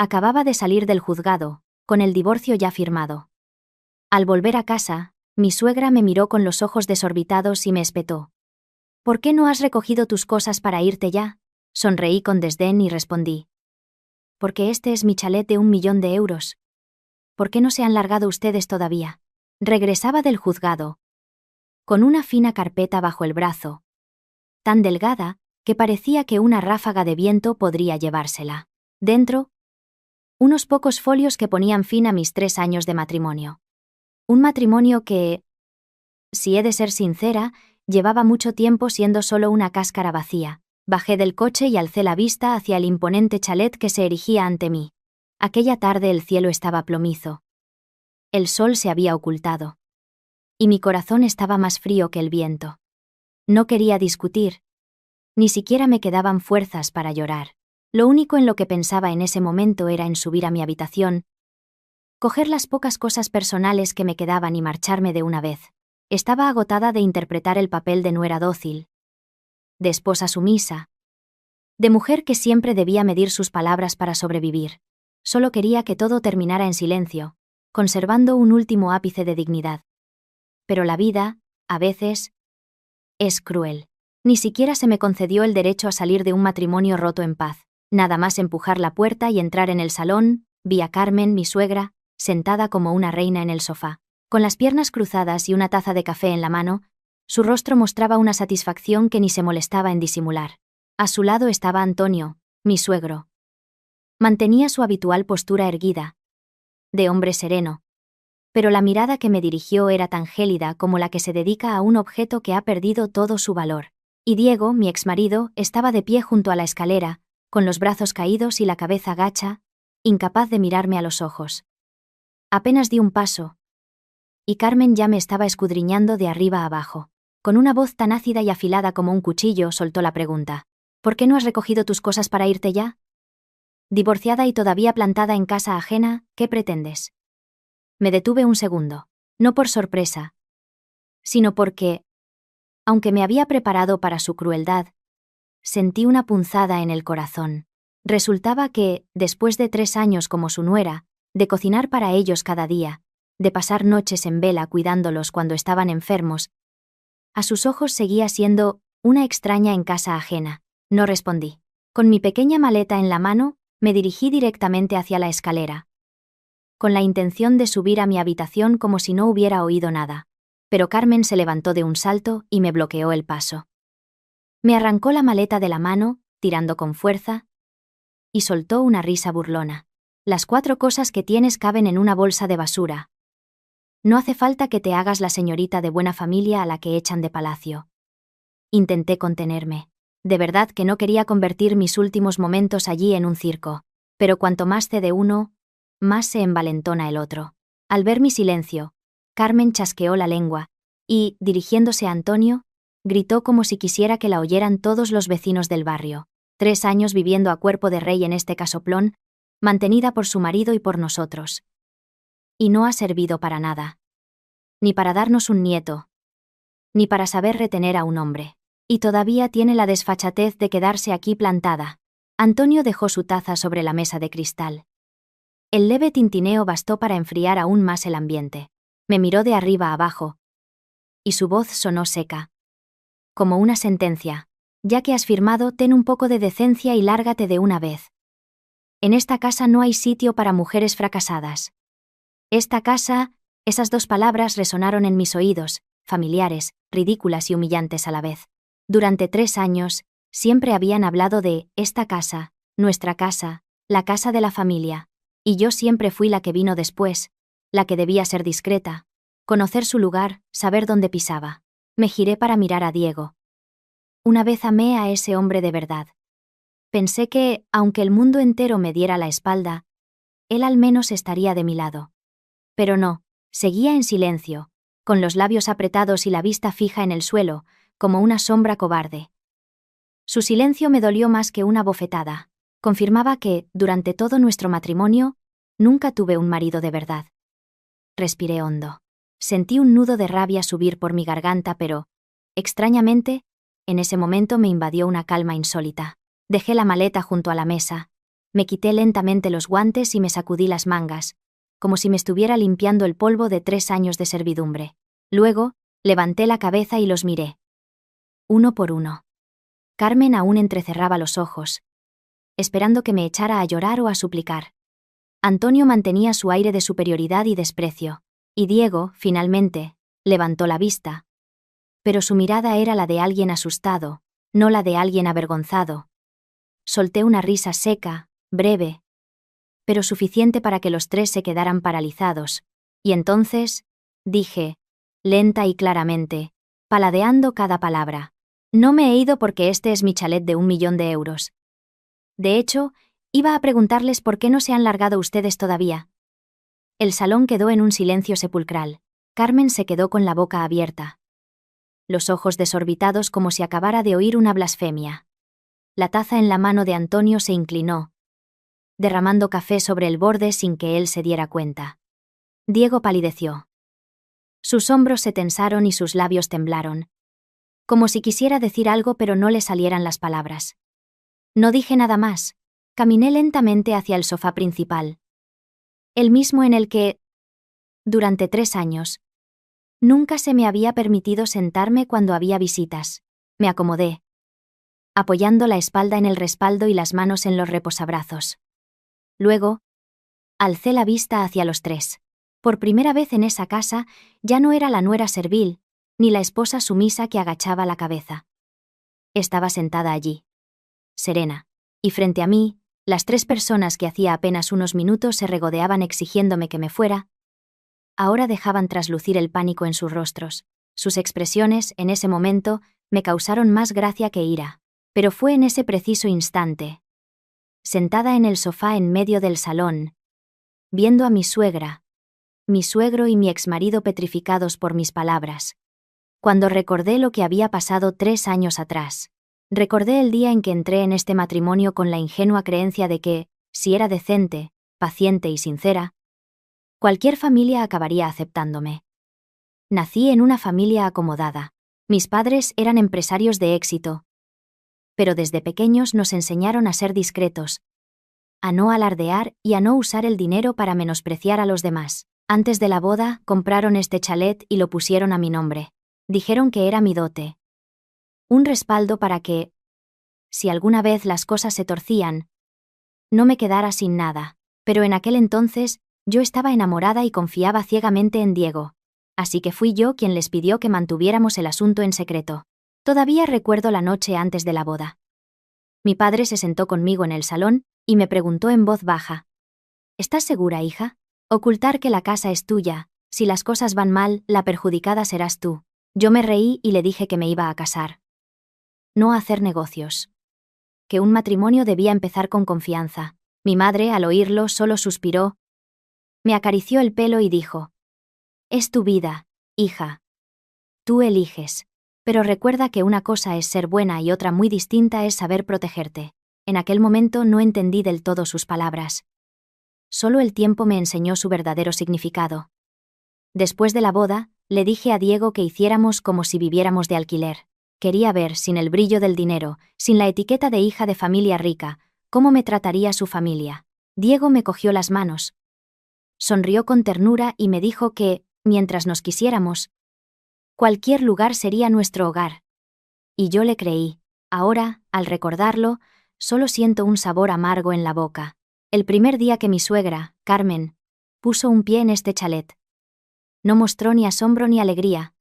Acababa de salir del juzgado, con el divorcio ya firmado. Al volver a casa, mi suegra me miró con los ojos desorbitados y me espetó. «¿Por qué no has recogido tus cosas para irte ya?». Sonreí con desdén y respondí. «Porque este es mi chalet de 1.000.000 de euros. ¿Por qué no se han largado ustedes todavía?». Regresaba del juzgado, con una fina carpeta bajo el brazo, tan delgada, que parecía que una ráfaga de viento podría llevársela. Dentro, unos pocos folios que ponían fin a mis 3 años de matrimonio. Un matrimonio que, si he de ser sincera, llevaba mucho tiempo siendo solo una cáscara vacía. Bajé del coche y alcé la vista hacia el imponente chalet que se erigía ante mí. Aquella tarde el cielo estaba plomizo. El sol se había ocultado. Y mi corazón estaba más frío que el viento. No quería discutir. Ni siquiera me quedaban fuerzas para llorar. Lo único en lo que pensaba en ese momento era en subir a mi habitación, coger las pocas cosas personales que me quedaban y marcharme de una vez. Estaba agotada de interpretar el papel de nuera dócil, de esposa sumisa, de mujer que siempre debía medir sus palabras para sobrevivir. Solo quería que todo terminara en silencio, conservando un último ápice de dignidad. Pero la vida, a veces, es cruel. Ni siquiera se me concedió el derecho a salir de un matrimonio roto en paz. Nada más empujar la puerta y entrar en el salón, vi a Carmen, mi suegra, sentada como una reina en el sofá. Con las piernas cruzadas y una taza de café en la mano, su rostro mostraba una satisfacción que ni se molestaba en disimular. A su lado estaba Antonio, mi suegro. Mantenía su habitual postura erguida, de hombre sereno, pero la mirada que me dirigió era tan gélida como la que se dedica a un objeto que ha perdido todo su valor. Y Diego, mi exmarido, estaba de pie junto a la escalera, con los brazos caídos y la cabeza gacha, incapaz de mirarme a los ojos. Apenas di un paso, y Carmen ya me estaba escudriñando de arriba a abajo. Con una voz tan ácida y afilada como un cuchillo soltó la pregunta. «¿Por qué no has recogido tus cosas para irte ya? Divorciada y todavía plantada en casa ajena, ¿qué pretendes?». Me detuve un segundo, no por sorpresa, sino porque, aunque me había preparado para su crueldad, sentí una punzada en el corazón. Resultaba que, después de 3 años como su nuera, de cocinar para ellos cada día, de pasar noches en vela cuidándolos cuando estaban enfermos, a sus ojos seguía siendo una extraña en casa ajena. No respondí. Con mi pequeña maleta en la mano, me dirigí directamente hacia la escalera, con la intención de subir a mi habitación como si no hubiera oído nada. Pero Carmen se levantó de un salto y me bloqueó el paso. Me arrancó la maleta de la mano, tirando con fuerza, y soltó una risa burlona. «Las 4 cosas que tienes caben en una bolsa de basura. No hace falta que te hagas la señorita de buena familia a la que echan de palacio». Intenté contenerme. De verdad que no quería convertir mis últimos momentos allí en un circo. Pero cuanto más cede uno, más se envalentona el otro. Al ver mi silencio, Carmen chasqueó la lengua, y, dirigiéndose a Antonio, gritó como si quisiera que la oyeran todos los vecinos del barrio. 3 años viviendo a cuerpo de rey en este casoplón, mantenida por su marido y por nosotros. Y no ha servido para nada. Ni para darnos un nieto, ni para saber retener a un hombre. Y todavía tiene la desfachatez de quedarse aquí plantada. Antonio dejó su taza sobre la mesa de cristal. El leve tintineo bastó para enfriar aún más el ambiente. Me miró de arriba a abajo, y su voz sonó seca, como una sentencia. «Ya que has firmado, ten un poco de decencia y lárgate de una vez. En esta casa no hay sitio para mujeres fracasadas». Esta casa, esas 2 palabras resonaron en mis oídos, familiares, ridículas y humillantes a la vez. Durante 3 años, siempre habían hablado de esta casa, nuestra casa, la casa de la familia. Y yo siempre fui la que vino después, la que debía ser discreta, conocer su lugar, saber dónde pisaba. Me giré para mirar a Diego. Una vez amé a ese hombre de verdad. Pensé que, aunque el mundo entero me diera la espalda, él al menos estaría de mi lado. Pero no, seguía en silencio, con los labios apretados y la vista fija en el suelo, como una sombra cobarde. Su silencio me dolió más que una bofetada. Confirmaba que, durante todo nuestro matrimonio, nunca tuve un marido de verdad. Respiré hondo. Sentí un nudo de rabia subir por mi garganta, pero, extrañamente, en ese momento me invadió una calma insólita. Dejé la maleta junto a la mesa, Me quité lentamente los guantes y me sacudí las mangas, como si me estuviera limpiando el polvo de 3 años de servidumbre. Luego, levanté la cabeza y los miré. Uno por uno. Carmen aún entrecerraba los ojos, esperando que me echara a llorar o a suplicar. Antonio mantenía su aire de superioridad y desprecio, y Diego, finalmente, levantó la vista. Pero su mirada era la de alguien asustado, no la de alguien avergonzado. Solté una risa seca, breve, pero suficiente para que los 3 se quedaran paralizados, y entonces, dije, lenta y claramente, paladeando cada palabra: no me he ido porque este es mi chalet de 1.000.000 de euros. De hecho, iba a preguntarles por qué no se han largado ustedes todavía. El salón quedó en un silencio sepulcral. Carmen se quedó con la boca abierta, los ojos desorbitados como si acabara de oír una blasfemia. La taza en la mano de Antonio se inclinó, derramando café sobre el borde sin que él se diera cuenta. Diego palideció. Sus hombros se tensaron y sus labios temblaron, como si quisiera decir algo pero no le salieran las palabras. No dije nada más. Caminé lentamente hacia el sofá principal, el mismo en el que, durante 3 años, nunca se me había permitido sentarme cuando había visitas. Me acomodé, apoyando la espalda en el respaldo y las manos en los reposabrazos. Luego, alcé la vista hacia los 3. Por primera vez en esa casa, ya no era la nuera servil, ni la esposa sumisa que agachaba la cabeza. Estaba sentada allí, serena, y frente a mí, las 3 personas que hacía apenas unos minutos se regodeaban exigiéndome que me fuera, ahora dejaban traslucir el pánico en sus rostros. Sus expresiones, en ese momento, me causaron más gracia que ira. Pero fue en ese preciso instante, sentada en el sofá en medio del salón, viendo a mi suegra, mi suegro y mi exmarido petrificados por mis palabras, cuando recordé lo que había pasado 3 años atrás. Recordé el día en que entré en este matrimonio con la ingenua creencia de que, si era decente, paciente y sincera, cualquier familia acabaría aceptándome. Nací en una familia acomodada. Mis padres eran empresarios de éxito, pero desde pequeños nos enseñaron a ser discretos, a no alardear y a no usar el dinero para menospreciar a los demás. Antes de la boda, compraron este chalet y lo pusieron a mi nombre. Dijeron que era mi dote, un respaldo para que, si alguna vez las cosas se torcían, no me quedara sin nada. Pero en aquel entonces, yo estaba enamorada y confiaba ciegamente en Diego, así que fui yo quien les pidió que mantuviéramos el asunto en secreto. Todavía recuerdo la noche antes de la boda. Mi padre se sentó conmigo en el salón y me preguntó en voz baja: ¿estás segura, hija? Ocultar que la casa es tuya, si las cosas van mal, la perjudicada serás tú. Yo me reí y le dije que me iba a casar, no a hacer negocios. Que un matrimonio debía empezar con confianza. Mi madre, al oírlo, solo suspiró, me acarició el pelo y dijo: es tu vida, hija. Tú eliges. Pero recuerda que una cosa es ser buena y otra muy distinta es saber protegerte. En aquel momento no entendí del todo sus palabras. Solo el tiempo me enseñó su verdadero significado. Después de la boda, le dije a Diego que hiciéramos como si viviéramos de alquiler. Quería ver, sin el brillo del dinero, sin la etiqueta de hija de familia rica, cómo me trataría su familia. Diego me cogió las manos, sonrió con ternura y me dijo que, mientras nos quisiéramos, cualquier lugar sería nuestro hogar. Y yo le creí. Ahora, al recordarlo, solo siento un sabor amargo en la boca. El primer día que mi suegra, Carmen, puso un pie en este chalet, no mostró ni asombro ni alegría,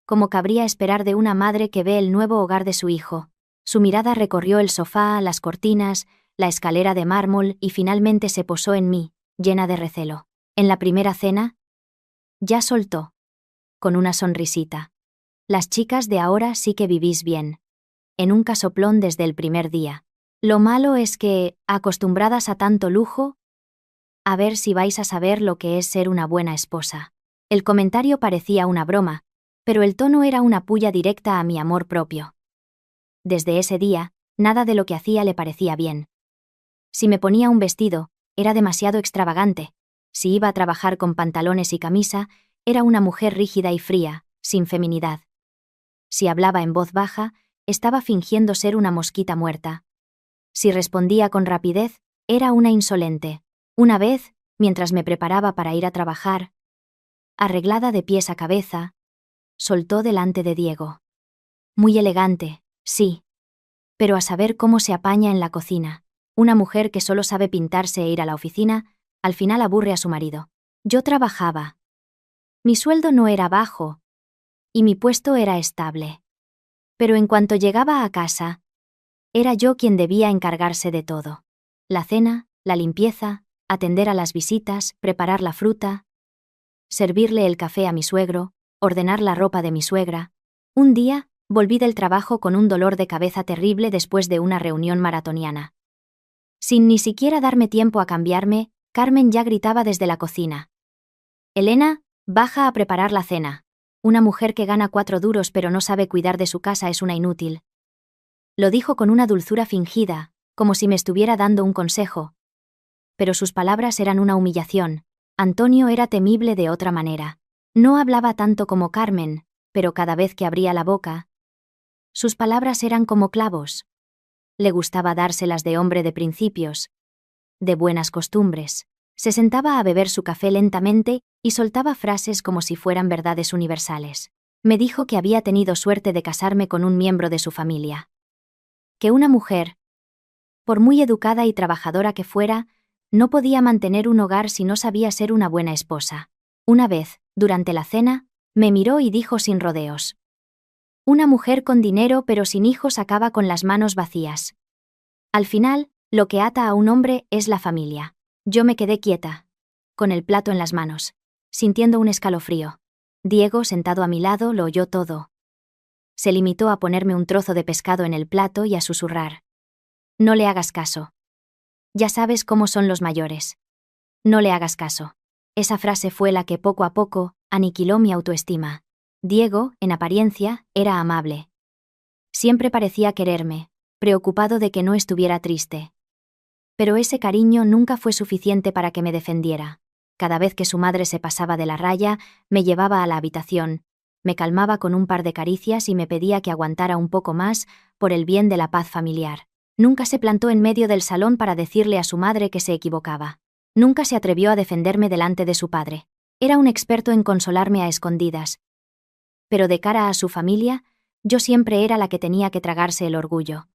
como cabría esperar de una madre que ve el nuevo hogar de su hijo. Su mirada recorrió el sofá, las cortinas, la escalera de mármol y finalmente se posó en mí, llena de recelo. En la primera cena, ya soltó, con una sonrisita: las chicas de ahora sí que vivís bien. En un casoplón desde el primer día. Lo malo es que, acostumbradas a tanto lujo, a ver si vais a saber lo que es ser una buena esposa. El comentario parecía una broma, pero el tono era una pulla directa a mi amor propio. Desde ese día, nada de lo que hacía le parecía bien. Si me ponía un vestido, era demasiado extravagante. Si iba a trabajar con pantalones y camisa, era una mujer rígida y fría, sin feminidad. Si hablaba en voz baja, estaba fingiendo ser una mosquita muerta. Si respondía con rapidez, Era una insolente. Una vez, mientras me preparaba para ir a trabajar, arreglada de pies a cabeza, soltó delante de Diego. Muy elegante, sí. Pero a saber cómo se apaña en la cocina. Una mujer que solo sabe pintarse e ir a la oficina, al final aburre a su marido. Yo trabajaba. Mi sueldo no era bajo, y mi puesto era estable. Pero en cuanto llegaba a casa, era yo quien debía encargarse de todo. La cena, la limpieza, atender a las visitas, preparar la fruta, servirle el café a mi suegro, ordenar la ropa de mi suegra. Un día, volví del trabajo con un dolor de cabeza terrible después de una reunión maratoniana. Sin ni siquiera darme tiempo a cambiarme, Carmen ya gritaba desde la cocina. «Elena, baja a preparar la cena. Una mujer que gana 4 duros pero no sabe cuidar de su casa es una inútil». Lo dijo con una dulzura fingida, como si me estuviera dando un consejo. Pero sus palabras eran una humillación. Antonio era temible de otra manera. No hablaba tanto como Carmen, pero cada vez que abría la boca, sus palabras eran como clavos. Le gustaba dárselas de hombre de principios, de buenas costumbres. Se sentaba a beber su café lentamente y soltaba frases como si fueran verdades universales. Me dijo que había tenido suerte de casarme con un miembro de su familia. Que una mujer, por muy educada y trabajadora que fuera, no podía mantener un hogar si no sabía ser una buena esposa. Una vez, durante la cena, me miró y dijo sin rodeos: «Una mujer con dinero pero sin hijos acaba con las manos vacías. Al final, lo que ata a un hombre es la familia». Yo me quedé quieta, con el plato en las manos, sintiendo un escalofrío. Diego, sentado a mi lado, lo oyó todo. Se limitó a ponerme un trozo de pescado en el plato y a susurrar: «No le hagas caso. Ya sabes cómo son los mayores. No le hagas caso». Esa frase fue la que poco a poco aniquiló mi autoestima. Diego, en apariencia, era amable. Siempre parecía quererme, preocupado de que no estuviera triste. Pero ese cariño nunca fue suficiente para que me defendiera. Cada vez que su madre se pasaba de la raya, me llevaba a la habitación, me calmaba con un par de caricias y me pedía que aguantara un poco más por el bien de la paz familiar. Nunca se plantó en medio del salón para decirle a su madre que se equivocaba. Nunca se atrevió a defenderme delante de su padre. Era un experto en consolarme a escondidas. Pero de cara a su familia, yo siempre era la que tenía que tragarse el orgullo.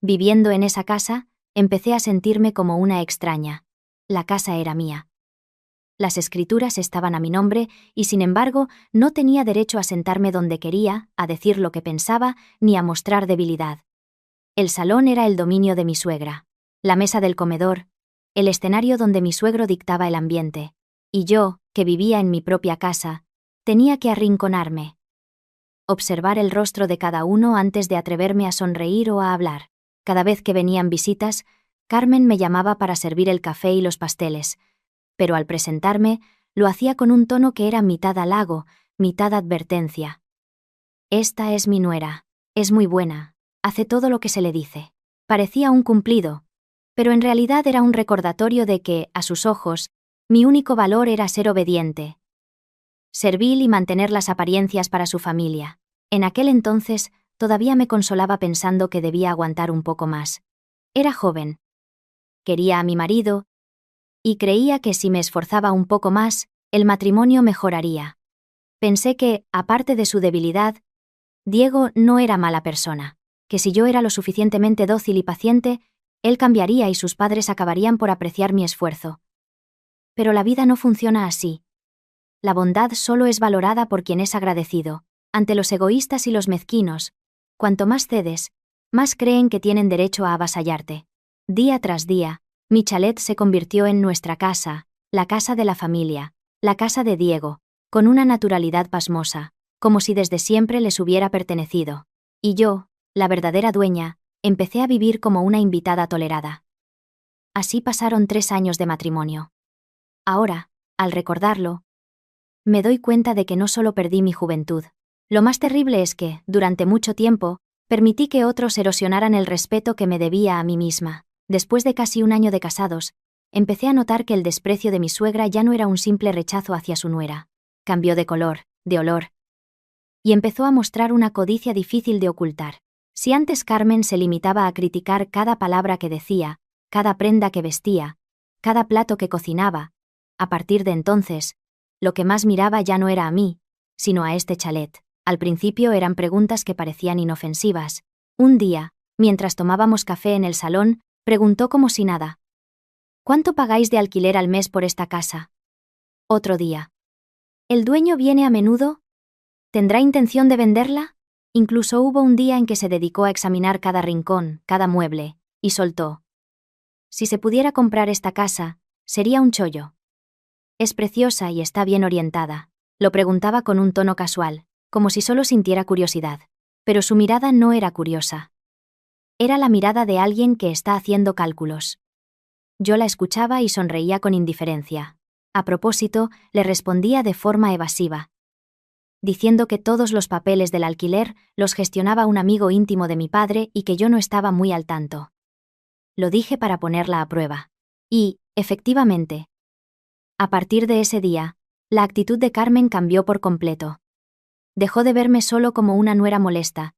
Viviendo en esa casa, empecé a sentirme como una extraña. La casa era mía. Las escrituras estaban a mi nombre y, sin embargo, no tenía derecho a sentarme donde quería, a decir lo que pensaba, ni a mostrar debilidad. El salón era el dominio de mi suegra. La mesa del comedor, el escenario donde mi suegro dictaba el ambiente. Y yo, que vivía en mi propia casa, tenía que arrinconarme. Observar el rostro de cada uno antes de atreverme a sonreír o a hablar. Cada vez que venían visitas, Carmen me llamaba para servir el café y los pasteles, pero al presentarme, lo hacía con un tono que era mitad halago, mitad advertencia. «Esta es mi nuera. Es muy buena. Hace todo lo que se le dice». Parecía un cumplido, pero en realidad era un recordatorio de que, a sus ojos, mi único valor era ser obediente, servil y mantener las apariencias para su familia. En aquel entonces, todavía me consolaba pensando que debía aguantar un poco más. Era joven. Quería a mi marido, y creía que si me esforzaba un poco más, el matrimonio mejoraría. Pensé que, aparte de su debilidad, Diego no era mala persona, que si yo era lo suficientemente dócil y paciente, él cambiaría y sus padres acabarían por apreciar mi esfuerzo. Pero la vida no funciona así. La bondad solo es valorada por quien es agradecido. Ante los egoístas y los mezquinos, cuanto más cedes, más creen que tienen derecho a avasallarte. Día tras día, mi chalet se convirtió en nuestra casa, la casa de la familia, la casa de Diego, con una naturalidad pasmosa, como si desde siempre les hubiera pertenecido. Y yo, la verdadera dueña, empecé a vivir como una invitada tolerada. Así pasaron 3 años de matrimonio. Ahora, al recordarlo, me doy cuenta de que no solo perdí mi juventud. Lo más terrible es que, durante mucho tiempo, permití que otros erosionaran el respeto que me debía a mí misma. Después de casi 1 año de casados, empecé a notar que el desprecio de mi suegra ya no era un simple rechazo hacia su nuera. Cambió de color, de olor, y empezó a mostrar una codicia difícil de ocultar. Si antes Carmen se limitaba a criticar cada palabra que decía, cada prenda que vestía, cada plato que cocinaba. A partir de entonces, lo que más miraba ya no era a mí, sino a este chalet. Al principio eran preguntas que parecían inofensivas. Un día, mientras tomábamos café en el salón, preguntó como si nada: ¿cuánto pagáis de alquiler al mes por esta casa? Otro día: ¿el dueño viene a menudo? ¿Tendrá intención de venderla? Incluso hubo un día en que se dedicó a examinar cada rincón, cada mueble, y soltó: si se pudiera comprar esta casa, sería un chollo. Es preciosa y está bien orientada. Lo preguntaba con un tono casual, como si solo sintiera curiosidad. Pero su mirada no era curiosa. Era la mirada de alguien que está haciendo cálculos. Yo la escuchaba y sonreía con indiferencia. A propósito, le respondía de forma evasiva, diciendo que todos los papeles del alquiler los gestionaba un amigo íntimo de mi padre y que yo no estaba muy al tanto. Lo dije para ponerla a prueba. Y, efectivamente, a partir de ese día, la actitud de Carmen cambió por completo. Dejó de verme solo como una nuera molesta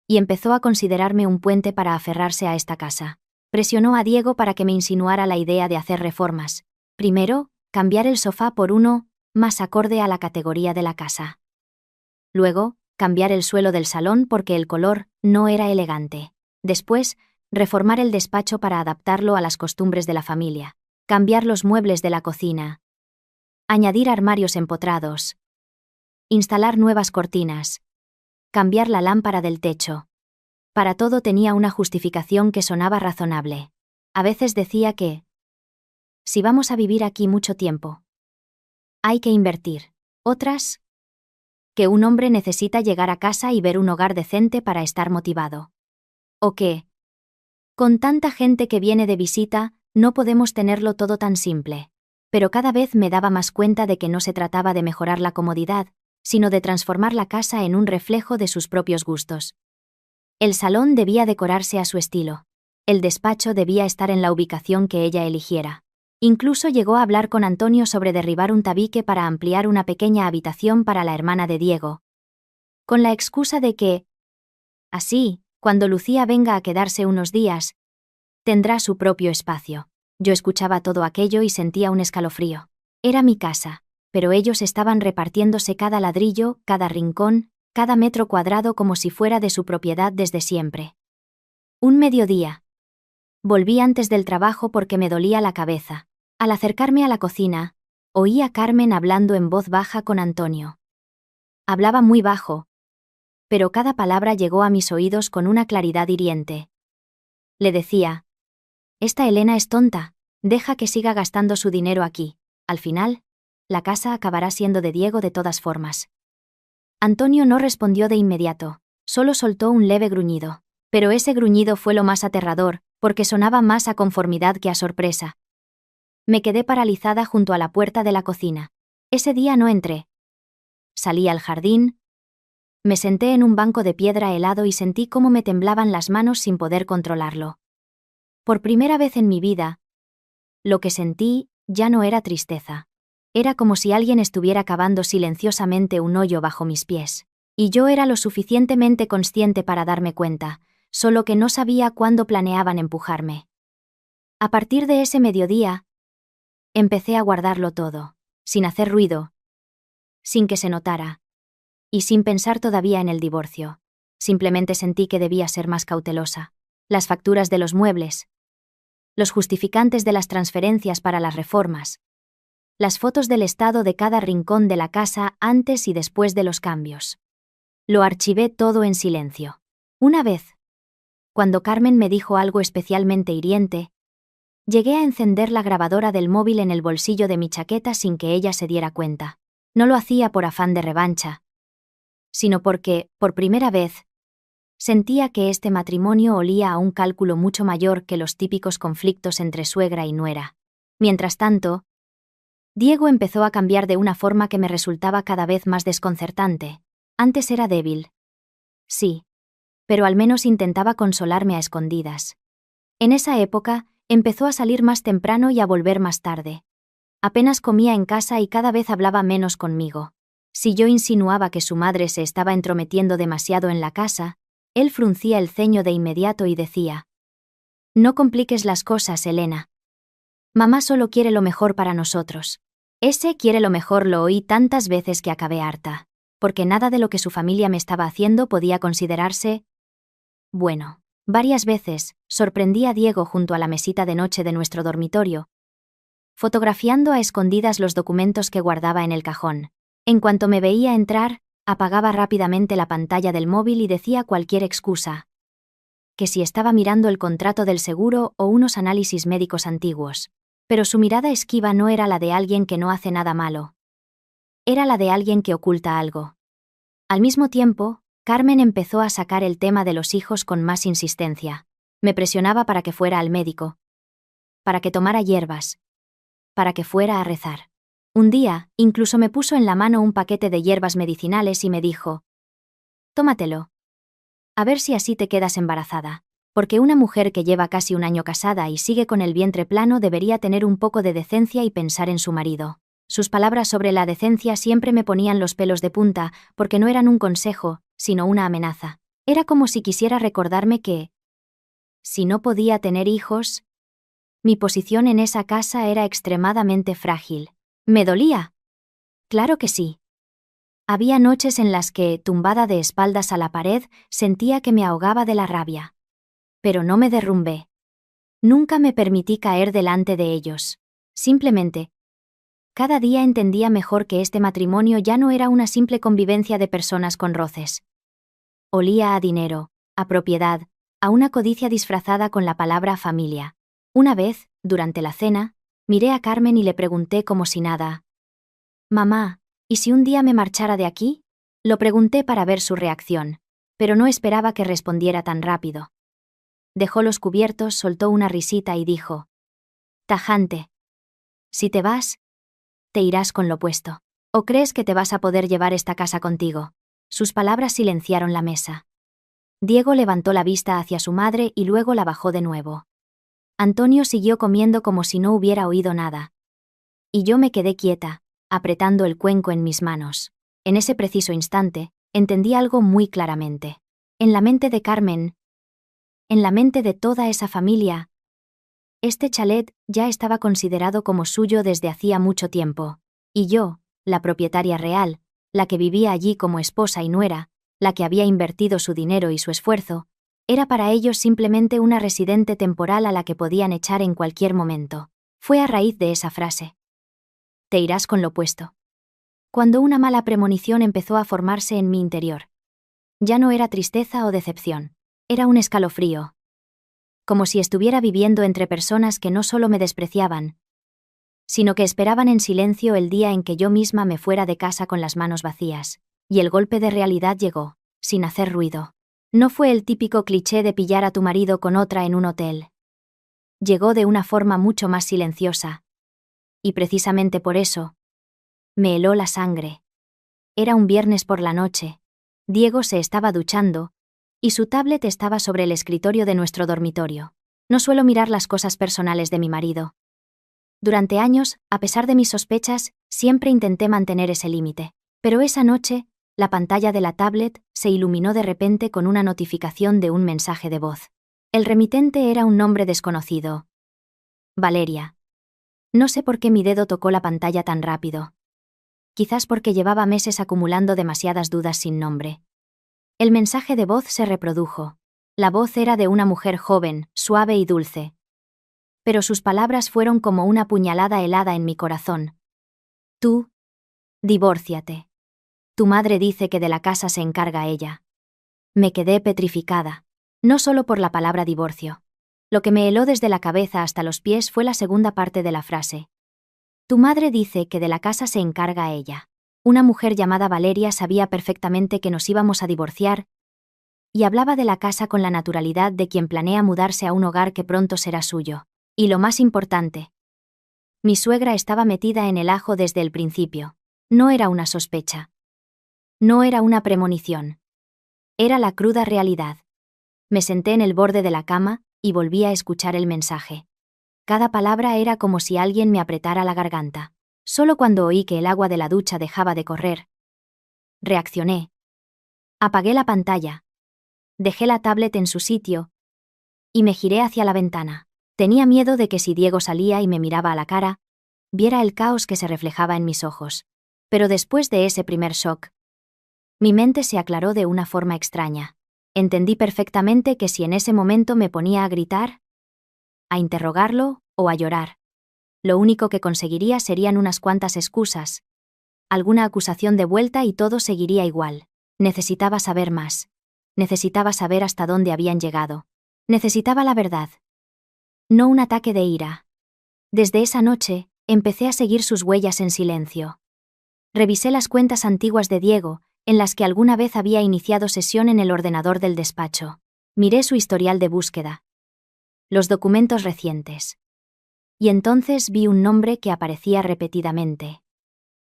y empezó a considerarme un puente para aferrarse a esta casa. Presionó a Diego para que me insinuara la idea de hacer reformas. Primero, cambiar el sofá por uno más acorde a la categoría de la casa. Luego, cambiar el suelo del salón porque el color no era elegante. Después, reformar el despacho para adaptarlo a las costumbres de la familia. Cambiar los muebles de la cocina. Añadir armarios empotrados. Instalar nuevas cortinas. Cambiar la lámpara del techo. Para todo tenía una justificación que sonaba razonable. A veces decía que, si vamos a vivir aquí mucho tiempo, hay que invertir. Otras, que un hombre necesita llegar a casa y ver un hogar decente para estar motivado. O que, con tanta gente que viene de visita, no podemos tenerlo todo tan simple. Pero cada vez me daba más cuenta de que no se trataba de mejorar la comodidad, sino de transformar la casa en un reflejo de sus propios gustos. El salón debía decorarse a su estilo. El despacho debía estar en la ubicación que ella eligiera. Incluso llegó a hablar con Antonio sobre derribar un tabique para ampliar una pequeña habitación para la hermana de Diego, con la excusa de que, así, cuando Lucía venga a quedarse unos días, tendrá su propio espacio. Yo escuchaba todo aquello y sentía un escalofrío. Era mi casa, pero ellos estaban repartiéndose cada ladrillo, cada rincón, cada metro cuadrado como si fuera de su propiedad desde siempre. Un mediodía. Volví antes del trabajo porque me dolía la cabeza. Al acercarme a la cocina, oí a Carmen hablando en voz baja con Antonio. Hablaba muy bajo, pero cada palabra llegó a mis oídos con una claridad hiriente. Le decía: esta Elena es tonta, deja que siga gastando su dinero aquí. Al final, la casa acabará siendo de Diego de todas formas. Antonio no respondió de inmediato, solo soltó un leve gruñido. Pero ese gruñido fue lo más aterrador, porque sonaba más a conformidad que a sorpresa. Me quedé paralizada junto a la puerta de la cocina. Ese día no entré. Salí al jardín. Me senté en un banco de piedra helado y sentí cómo me temblaban las manos sin poder controlarlo. Por primera vez en mi vida, lo que sentí ya no era tristeza. Era como si alguien estuviera cavando silenciosamente un hoyo bajo mis pies. Y yo era lo suficientemente consciente para darme cuenta, solo que no sabía cuándo planeaban empujarme. A partir de ese mediodía, empecé a guardarlo todo, sin hacer ruido, sin que se notara, y sin pensar todavía en el divorcio. Simplemente sentí que debía ser más cautelosa. Las facturas de los muebles, los justificantes de las transferencias para las reformas, las fotos del estado de cada rincón de la casa antes y después de los cambios. Lo archivé todo en silencio. Una vez, cuando Carmen me dijo algo especialmente hiriente, llegué a encender la grabadora del móvil en el bolsillo de mi chaqueta sin que ella se diera cuenta. No lo hacía por afán de revancha, sino porque, por primera vez, sentía que este matrimonio olía a un cálculo mucho mayor que los típicos conflictos entre suegra y nuera. Mientras tanto, Diego empezó a cambiar de una forma que me resultaba cada vez más desconcertante. Antes era débil. Sí. Pero al menos intentaba consolarme a escondidas. En esa época, empezó a salir más temprano y a volver más tarde. Apenas comía en casa y cada vez hablaba menos conmigo. Si yo insinuaba que su madre se estaba entrometiendo demasiado en la casa, él fruncía el ceño de inmediato y decía: No compliques las cosas, Elena. Mamá solo quiere lo mejor para nosotros. Ese quiere lo mejor lo oí tantas veces que acabé harta, porque nada de lo que su familia me estaba haciendo podía considerarse bueno. Varias veces, sorprendí a Diego junto a la mesita de noche de nuestro dormitorio, fotografiando a escondidas los documentos que guardaba en el cajón. En cuanto me veía entrar, apagaba rápidamente la pantalla del móvil y decía cualquier excusa. Que si estaba mirando el contrato del seguro o unos análisis médicos antiguos. Pero su mirada esquiva no era la de alguien que no hace nada malo. Era la de alguien que oculta algo. Al mismo tiempo, Carmen empezó a sacar el tema de los hijos con más insistencia. Me presionaba para que fuera al médico. Para que tomara hierbas. Para que fuera a rezar. Un día, incluso me puso en la mano un paquete de hierbas medicinales y me dijo: «Tómatelo. A ver si así te quedas embarazada. Porque una mujer que lleva casi un año casada y sigue con el vientre plano debería tener un poco de decencia y pensar en su marido». Sus palabras sobre la decencia siempre me ponían los pelos de punta, porque no eran un consejo, sino una amenaza. Era como si quisiera recordarme que, si no podía tener hijos, mi posición en esa casa era extremadamente frágil. ¿Me dolía? Claro que sí. Había noches en las que, tumbada de espaldas a la pared, sentía que me ahogaba de la rabia. Pero no me derrumbé. Nunca me permití caer delante de ellos. Simplemente, cada día entendía mejor que este matrimonio ya no era una simple convivencia de personas con roces. Olía a dinero, a propiedad, a una codicia disfrazada con la palabra familia. Una vez, durante la cena, miré a Carmen y le pregunté como si nada: «Mamá, ¿y si un día me marchara de aquí?». Lo pregunté para ver su reacción, pero no esperaba que respondiera tan rápido. Dejó los cubiertos, soltó una risita y dijo: «Tajante. Si te vas, te irás con lo opuesto. ¿O crees que te vas a poder llevar esta casa contigo?». Sus palabras silenciaron la mesa. Diego levantó la vista hacia su madre y luego la bajó de nuevo. Antonio siguió comiendo como si no hubiera oído nada. Y yo me quedé quieta, apretando el cuenco en mis manos. En ese preciso instante, entendí algo muy claramente. En la mente de Carmen, en la mente de toda esa familia, este chalet ya estaba considerado como suyo desde hacía mucho tiempo. Y yo, la propietaria real, la que vivía allí como esposa y nuera, la que había invertido su dinero y su esfuerzo, era para ellos simplemente una residente temporal a la que podían echar en cualquier momento. Fue a raíz de esa frase: «Te irás con lo opuesto», cuando una mala premonición empezó a formarse en mi interior. Ya no era tristeza o decepción. Era un escalofrío. Como si estuviera viviendo entre personas que no solo me despreciaban, sino que esperaban en silencio el día en que yo misma me fuera de casa con las manos vacías. Y el golpe de realidad llegó, sin hacer ruido. No fue el típico cliché de pillar a tu marido con otra en un hotel. Llegó de una forma mucho más silenciosa. Y precisamente por eso, me heló la sangre. Era un viernes por la noche. Diego se estaba duchando, y su tablet estaba sobre el escritorio de nuestro dormitorio. No suelo mirar las cosas personales de mi marido. Durante años, a pesar de mis sospechas, siempre intenté mantener ese límite. Pero esa noche, la pantalla de la tablet se iluminó de repente con una notificación de un mensaje de voz. El remitente era un nombre desconocido. Valeria. No sé por qué mi dedo tocó la pantalla tan rápido. Quizás porque llevaba meses acumulando demasiadas dudas sin nombre. El mensaje de voz se reprodujo. La voz era de una mujer joven, suave y dulce. Pero sus palabras fueron como una puñalada helada en mi corazón. «Tú, divórciate. Tu madre dice que de la casa se encarga ella». Me quedé petrificada. No solo por la palabra divorcio. Lo que me heló desde la cabeza hasta los pies fue la segunda parte de la frase. «Tu madre dice que de la casa se encarga ella». Una mujer llamada Valeria sabía perfectamente que nos íbamos a divorciar, y hablaba de la casa con la naturalidad de quien planea mudarse a un hogar que pronto será suyo. Y lo más importante, mi suegra estaba metida en el ajo desde el principio. No era una sospecha. No era una premonición. Era la cruda realidad. Me senté en el borde de la cama y volví a escuchar el mensaje. Cada palabra era como si alguien me apretara la garganta. Solo cuando oí que el agua de la ducha dejaba de correr, reaccioné. Apagué la pantalla. Dejé la tablet en su sitio y me giré hacia la ventana. Tenía miedo de que si Diego salía y me miraba a la cara, viera el caos que se reflejaba en mis ojos. Pero después de ese primer shock, mi mente se aclaró de una forma extraña. Entendí perfectamente que si en ese momento me ponía a gritar, a interrogarlo o a llorar, lo único que conseguiría serían unas cuantas excusas, alguna acusación de vuelta y todo seguiría igual. Necesitaba saber más. Necesitaba saber hasta dónde habían llegado. Necesitaba la verdad. No un ataque de ira. Desde esa noche, empecé a seguir sus huellas en silencio. Revisé las cuentas antiguas de Diego, en las que alguna vez había iniciado sesión en el ordenador del despacho. Miré su historial de búsqueda. Los documentos recientes. Y entonces vi un nombre que aparecía repetidamente.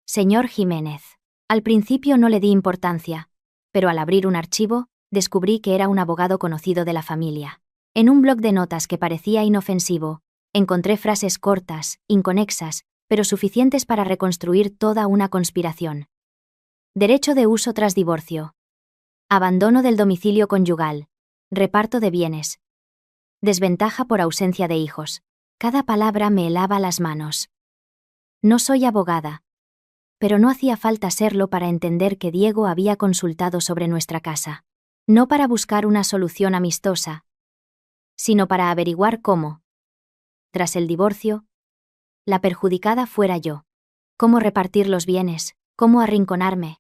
Señor Jiménez. Al principio no le di importancia, pero al abrir un archivo, descubrí que era un abogado conocido de la familia. En un bloc de notas que parecía inofensivo, encontré frases cortas, inconexas, pero suficientes para reconstruir toda una conspiración. Derecho de uso tras divorcio. Abandono del domicilio conyugal. Reparto de bienes. Desventaja por ausencia de hijos. Cada palabra me helaba las manos. No soy abogada. Pero no hacía falta serlo para entender que Diego había consultado sobre nuestra casa. No para buscar una solución amistosa, sino para averiguar cómo, tras el divorcio, la perjudicada fuera yo. Cómo repartir los bienes, cómo arrinconarme,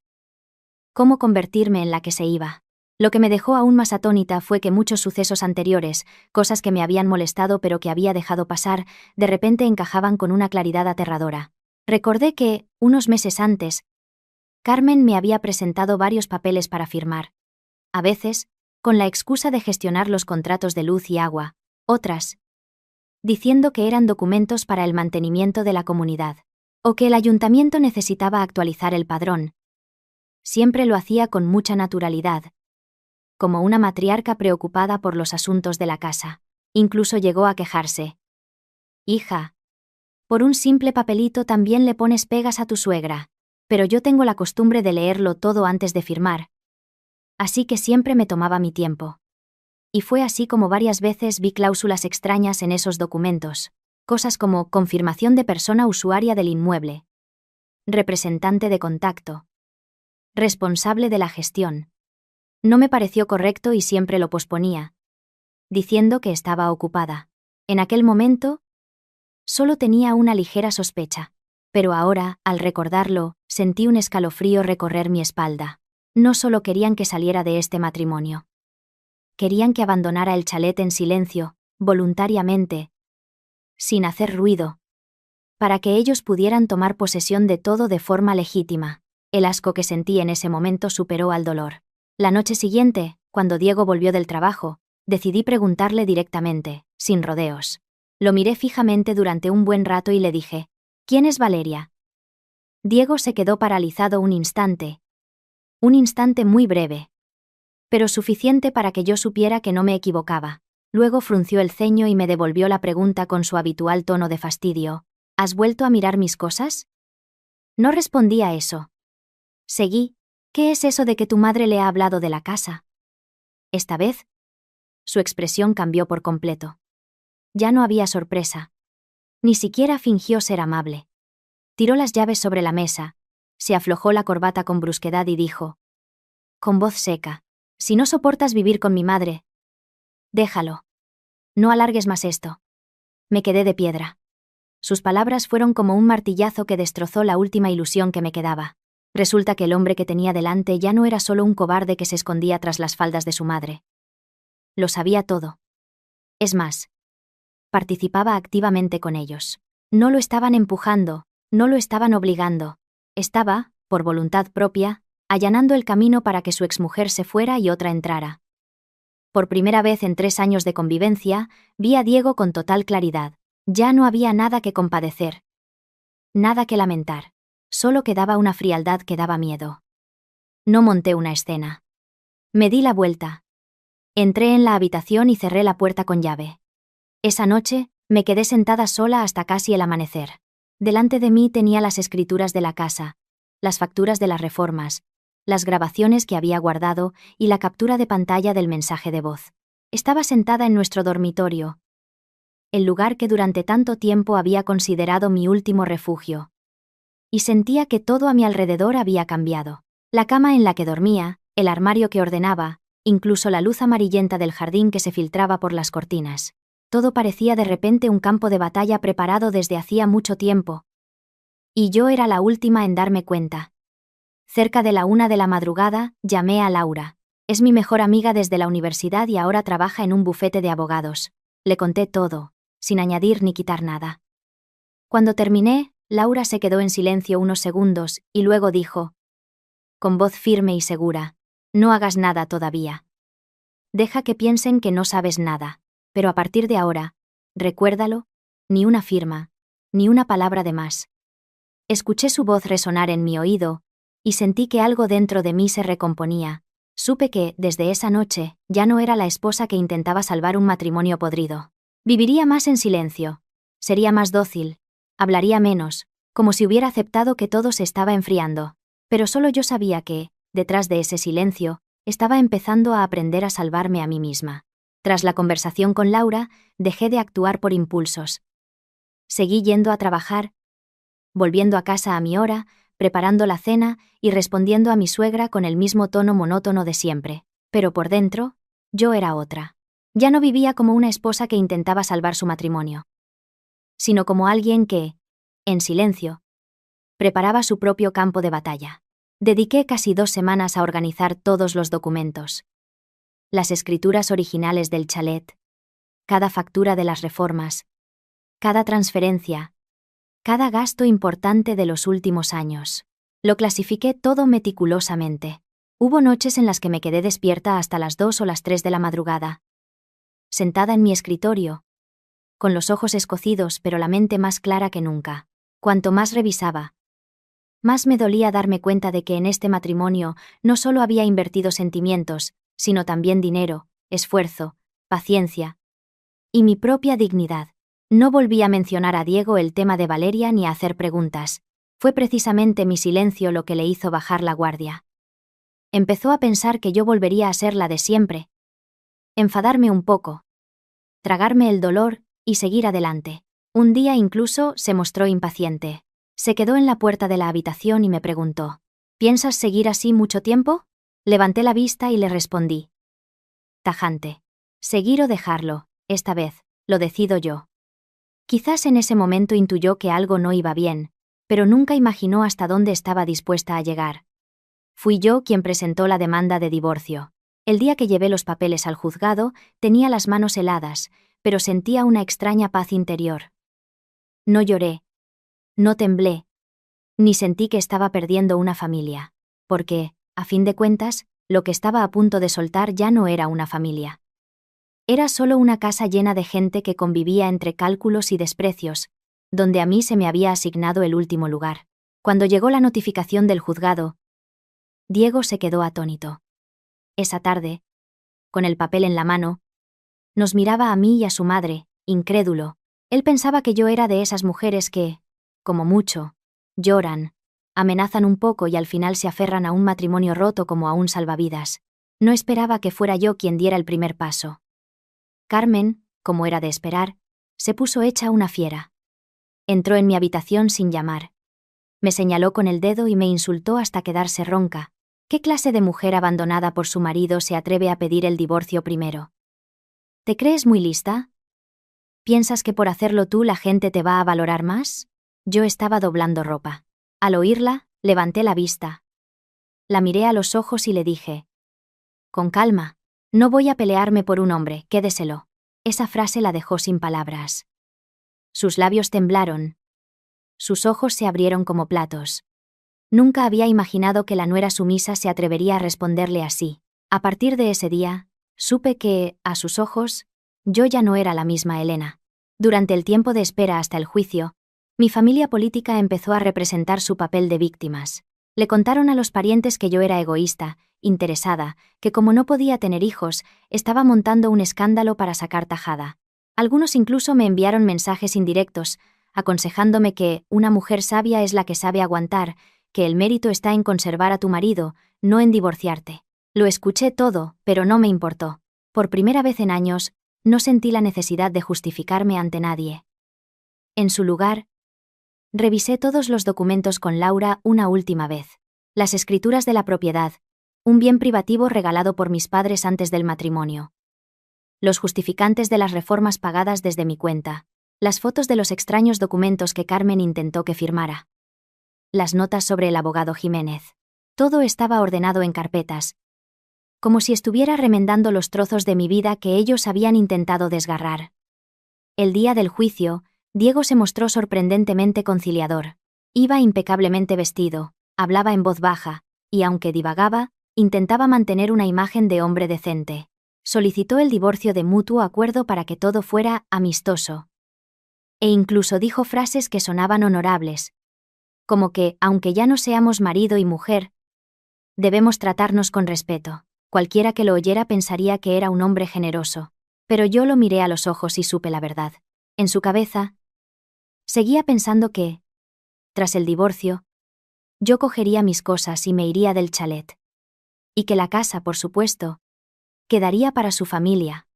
cómo convertirme en la que se iba. Lo que me dejó aún más atónita fue que muchos sucesos anteriores, cosas que me habían molestado pero que había dejado pasar, de repente encajaban con una claridad aterradora. Recordé que, unos meses antes, Carmen me había presentado varios papeles para firmar. A veces, con la excusa de gestionar los contratos de luz y agua, otras, diciendo que eran documentos para el mantenimiento de la comunidad, o que el ayuntamiento necesitaba actualizar el padrón. Siempre lo hacía con mucha naturalidad, como una matriarca preocupada por los asuntos de la casa. Incluso llegó a quejarse. Hija, por un simple papelito también le pones pegas a tu suegra, pero yo tengo la costumbre de leerlo todo antes de firmar. Así que siempre me tomaba mi tiempo. Y fue así como varias veces vi cláusulas extrañas en esos documentos, cosas como confirmación de persona usuaria del inmueble, representante de contacto, responsable de la gestión. No me pareció correcto y siempre lo posponía, diciendo que estaba ocupada. En aquel momento, solo tenía una ligera sospecha, pero ahora, al recordarlo, sentí un escalofrío recorrer mi espalda. No solo querían que saliera de este matrimonio. Querían que abandonara el chalet en silencio, voluntariamente, sin hacer ruido, para que ellos pudieran tomar posesión de todo de forma legítima. El asco que sentí en ese momento superó al dolor. La noche siguiente, cuando Diego volvió del trabajo, decidí preguntarle directamente, sin rodeos. Lo miré fijamente durante un buen rato y le dije, ¿quién es Valeria? Diego se quedó paralizado un instante muy breve, pero suficiente para que yo supiera que no me equivocaba. Luego frunció el ceño y me devolvió la pregunta con su habitual tono de fastidio. ¿Has vuelto a mirar mis cosas? No respondí a eso. Seguí. ¿Qué es eso de que tu madre le ha hablado de la casa? Esta vez, su expresión cambió por completo. Ya no había sorpresa. Ni siquiera fingió ser amable. Tiró las llaves sobre la mesa, se aflojó la corbata con brusquedad y dijo, con voz seca, si no soportas vivir con mi madre, déjalo. No alargues más esto. Me quedé de piedra. Sus palabras fueron como un martillazo que destrozó la última ilusión que me quedaba. Resulta que el hombre que tenía delante ya no era solo un cobarde que se escondía tras las faldas de su madre. Lo sabía todo. Es más, participaba activamente con ellos. No lo estaban empujando, no lo estaban obligando. Estaba, por voluntad propia, allanando el camino para que su exmujer se fuera y otra entrara. Por primera vez en 3 años de convivencia, vi a Diego con total claridad. Ya no había nada que compadecer. Nada que lamentar. Solo quedaba una frialdad que daba miedo. No monté una escena. Me di la vuelta. Entré en la habitación y cerré la puerta con llave. Esa noche, me quedé sentada sola hasta casi el amanecer. Delante de mí tenía las escrituras de la casa, las facturas de las reformas, las grabaciones que había guardado y la captura de pantalla del mensaje de voz. Estaba sentada en nuestro dormitorio, el lugar que durante tanto tiempo había considerado mi último refugio. Y sentía que todo a mi alrededor había cambiado. La cama en la que dormía, el armario que ordenaba, incluso la luz amarillenta del jardín que se filtraba por las cortinas. Todo parecía de repente un campo de batalla preparado desde hacía mucho tiempo. Y yo era la última en darme cuenta. Cerca de la 1 de la madrugada, llamé a Laura. Es mi mejor amiga desde la universidad y ahora trabaja en un bufete de abogados. Le conté todo, sin añadir ni quitar nada. Cuando terminé, Laura se quedó en silencio unos segundos y luego dijo, con voz firme y segura, no hagas nada todavía. Deja que piensen que no sabes nada, pero a partir de ahora, recuérdalo, ni una firma, ni una palabra de más. Escuché su voz resonar en mi oído, y sentí que algo dentro de mí se recomponía. Supe que, desde esa noche, ya no era la esposa que intentaba salvar un matrimonio podrido. Viviría más en silencio. Sería más dócil. Hablaría menos, como si hubiera aceptado que todo se estaba enfriando. Pero solo yo sabía que, detrás de ese silencio, estaba empezando a aprender a salvarme a mí misma. Tras la conversación con Laura, dejé de actuar por impulsos. Seguí yendo a trabajar, volviendo a casa a mi hora, preparando la cena y respondiendo a mi suegra con el mismo tono monótono de siempre. Pero por dentro, yo era otra. Ya no vivía como una esposa que intentaba salvar su matrimonio, sino como alguien que, en silencio, preparaba su propio campo de batalla. Dediqué casi 2 semanas a organizar todos los documentos. Las escrituras originales del chalet, cada factura de las reformas, cada transferencia, cada gasto importante de los últimos años. Lo clasifiqué todo meticulosamente. Hubo noches en las que me quedé despierta hasta las 2 o las 3 de la madrugada. Sentada en mi escritorio, con los ojos escocidos pero la mente más clara que nunca. Cuanto más revisaba, más me dolía darme cuenta de que en este matrimonio no solo había invertido sentimientos, sino también dinero, esfuerzo, paciencia y mi propia dignidad. No volví a mencionar a Diego el tema de Valeria ni a hacer preguntas. Fue precisamente mi silencio lo que le hizo bajar la guardia. Empezó a pensar que yo volvería a ser la de siempre. Enfadarme un poco, tragarme el dolor y seguir adelante. Un día incluso se mostró impaciente. Se quedó en la puerta de la habitación y me preguntó, ¿piensas seguir así mucho tiempo? Levanté la vista y le respondí. Tajante. Seguir o dejarlo, esta vez, lo decido yo. Quizás en ese momento intuyó que algo no iba bien, pero nunca imaginó hasta dónde estaba dispuesta a llegar. Fui yo quien presentó la demanda de divorcio. El día que llevé los papeles al juzgado, tenía las manos heladas, pero sentía una extraña paz interior. No lloré, no temblé, ni sentí que estaba perdiendo una familia, porque, a fin de cuentas, lo que estaba a punto de soltar ya no era una familia. Era solo una casa llena de gente que convivía entre cálculos y desprecios, donde a mí se me había asignado el último lugar. Cuando llegó la notificación del juzgado, Diego se quedó atónito. Esa tarde, con el papel en la mano, nos miraba a mí y a su madre, incrédulo. Él pensaba que yo era de esas mujeres que, como mucho, lloran, amenazan un poco y al final se aferran a un matrimonio roto como a un salvavidas. No esperaba que fuera yo quien diera el primer paso. Carmen, como era de esperar, se puso hecha una fiera. Entró en mi habitación sin llamar. Me señaló con el dedo y me insultó hasta quedarse ronca. ¿Qué clase de mujer abandonada por su marido se atreve a pedir el divorcio primero? ¿Te crees muy lista? ¿Piensas que por hacerlo tú la gente te va a valorar más? Yo estaba doblando ropa. Al oírla, levanté la vista. La miré a los ojos y le dije: con calma. No voy a pelearme por un hombre, quédeselo. Esa frase la dejó sin palabras. Sus labios temblaron. Sus ojos se abrieron como platos. Nunca había imaginado que la nuera sumisa se atrevería a responderle así. A partir de ese día, supe que, a sus ojos, yo ya no era la misma Elena. Durante el tiempo de espera hasta el juicio, mi familia política empezó a representar su papel de víctimas. Le contaron a los parientes que yo era egoísta, interesada, que como no podía tener hijos, estaba montando un escándalo para sacar tajada. Algunos incluso me enviaron mensajes indirectos, aconsejándome que una mujer sabia es la que sabe aguantar, que el mérito está en conservar a tu marido, no en divorciarte. Lo escuché todo, pero no me importó. Por primera vez en años, no sentí la necesidad de justificarme ante nadie. En su lugar, revisé todos los documentos con Laura una última vez. Las escrituras de la propiedad, un bien privativo regalado por mis padres antes del matrimonio. Los justificantes de las reformas pagadas desde mi cuenta. Las fotos de los extraños documentos que Carmen intentó que firmara. Las notas sobre el abogado Jiménez. Todo estaba ordenado en carpetas, como si estuviera remendando los trozos de mi vida que ellos habían intentado desgarrar. El día del juicio, Diego se mostró sorprendentemente conciliador. Iba impecablemente vestido, hablaba en voz baja, y aunque divagaba, intentaba mantener una imagen de hombre decente. Solicitó el divorcio de mutuo acuerdo para que todo fuera amistoso. E incluso dijo frases que sonaban honorables, como que, aunque ya no seamos marido y mujer, debemos tratarnos con respeto. Cualquiera que lo oyera pensaría que era un hombre generoso. Pero yo lo miré a los ojos y supe la verdad. En su cabeza, seguía pensando que, tras el divorcio, yo cogería mis cosas y me iría del chalet. Y que la casa, por supuesto, quedaría para su familia,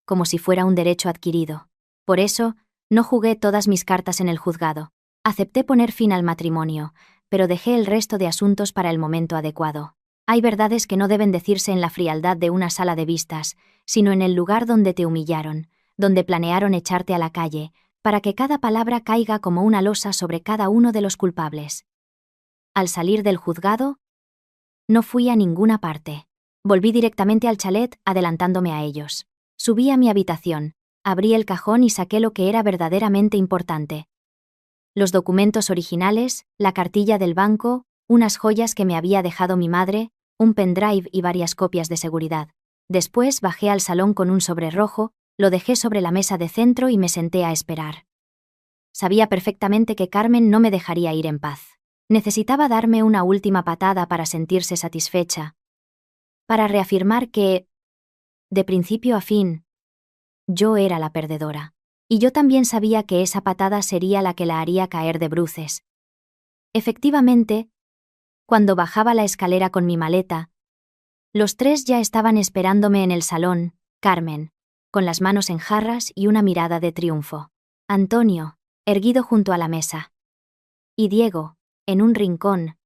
como si fuera un derecho adquirido. Por eso, no jugué todas mis cartas en el juzgado. Acepté poner fin al matrimonio, pero dejé el resto de asuntos para el momento adecuado. Hay verdades que no deben decirse en la frialdad de una sala de vistas, sino en el lugar donde te humillaron, donde planearon echarte a la calle, para que cada palabra caiga como una losa sobre cada uno de los culpables. Al salir del juzgado, no fui a ninguna parte. Volví directamente al chalet, adelantándome a ellos. Subí a mi habitación, abrí el cajón y saqué lo que era verdaderamente importante. Los documentos originales, la cartilla del banco, unas joyas que me había dejado mi madre, un pendrive y varias copias de seguridad. Después bajé al salón con un sobre rojo, lo dejé sobre la mesa de centro y me senté a esperar. Sabía perfectamente que Carmen no me dejaría ir en paz. Necesitaba darme una última patada para sentirse satisfecha. Para reafirmar que, de principio a fin, yo era la perdedora. Y yo también sabía que esa patada sería la que la haría caer de bruces. Efectivamente, cuando bajaba la escalera con mi maleta, los tres ya estaban esperándome en el salón, Carmen, con las manos en jarras y una mirada de triunfo. Antonio, erguido junto a la mesa. Y Diego, en un rincón,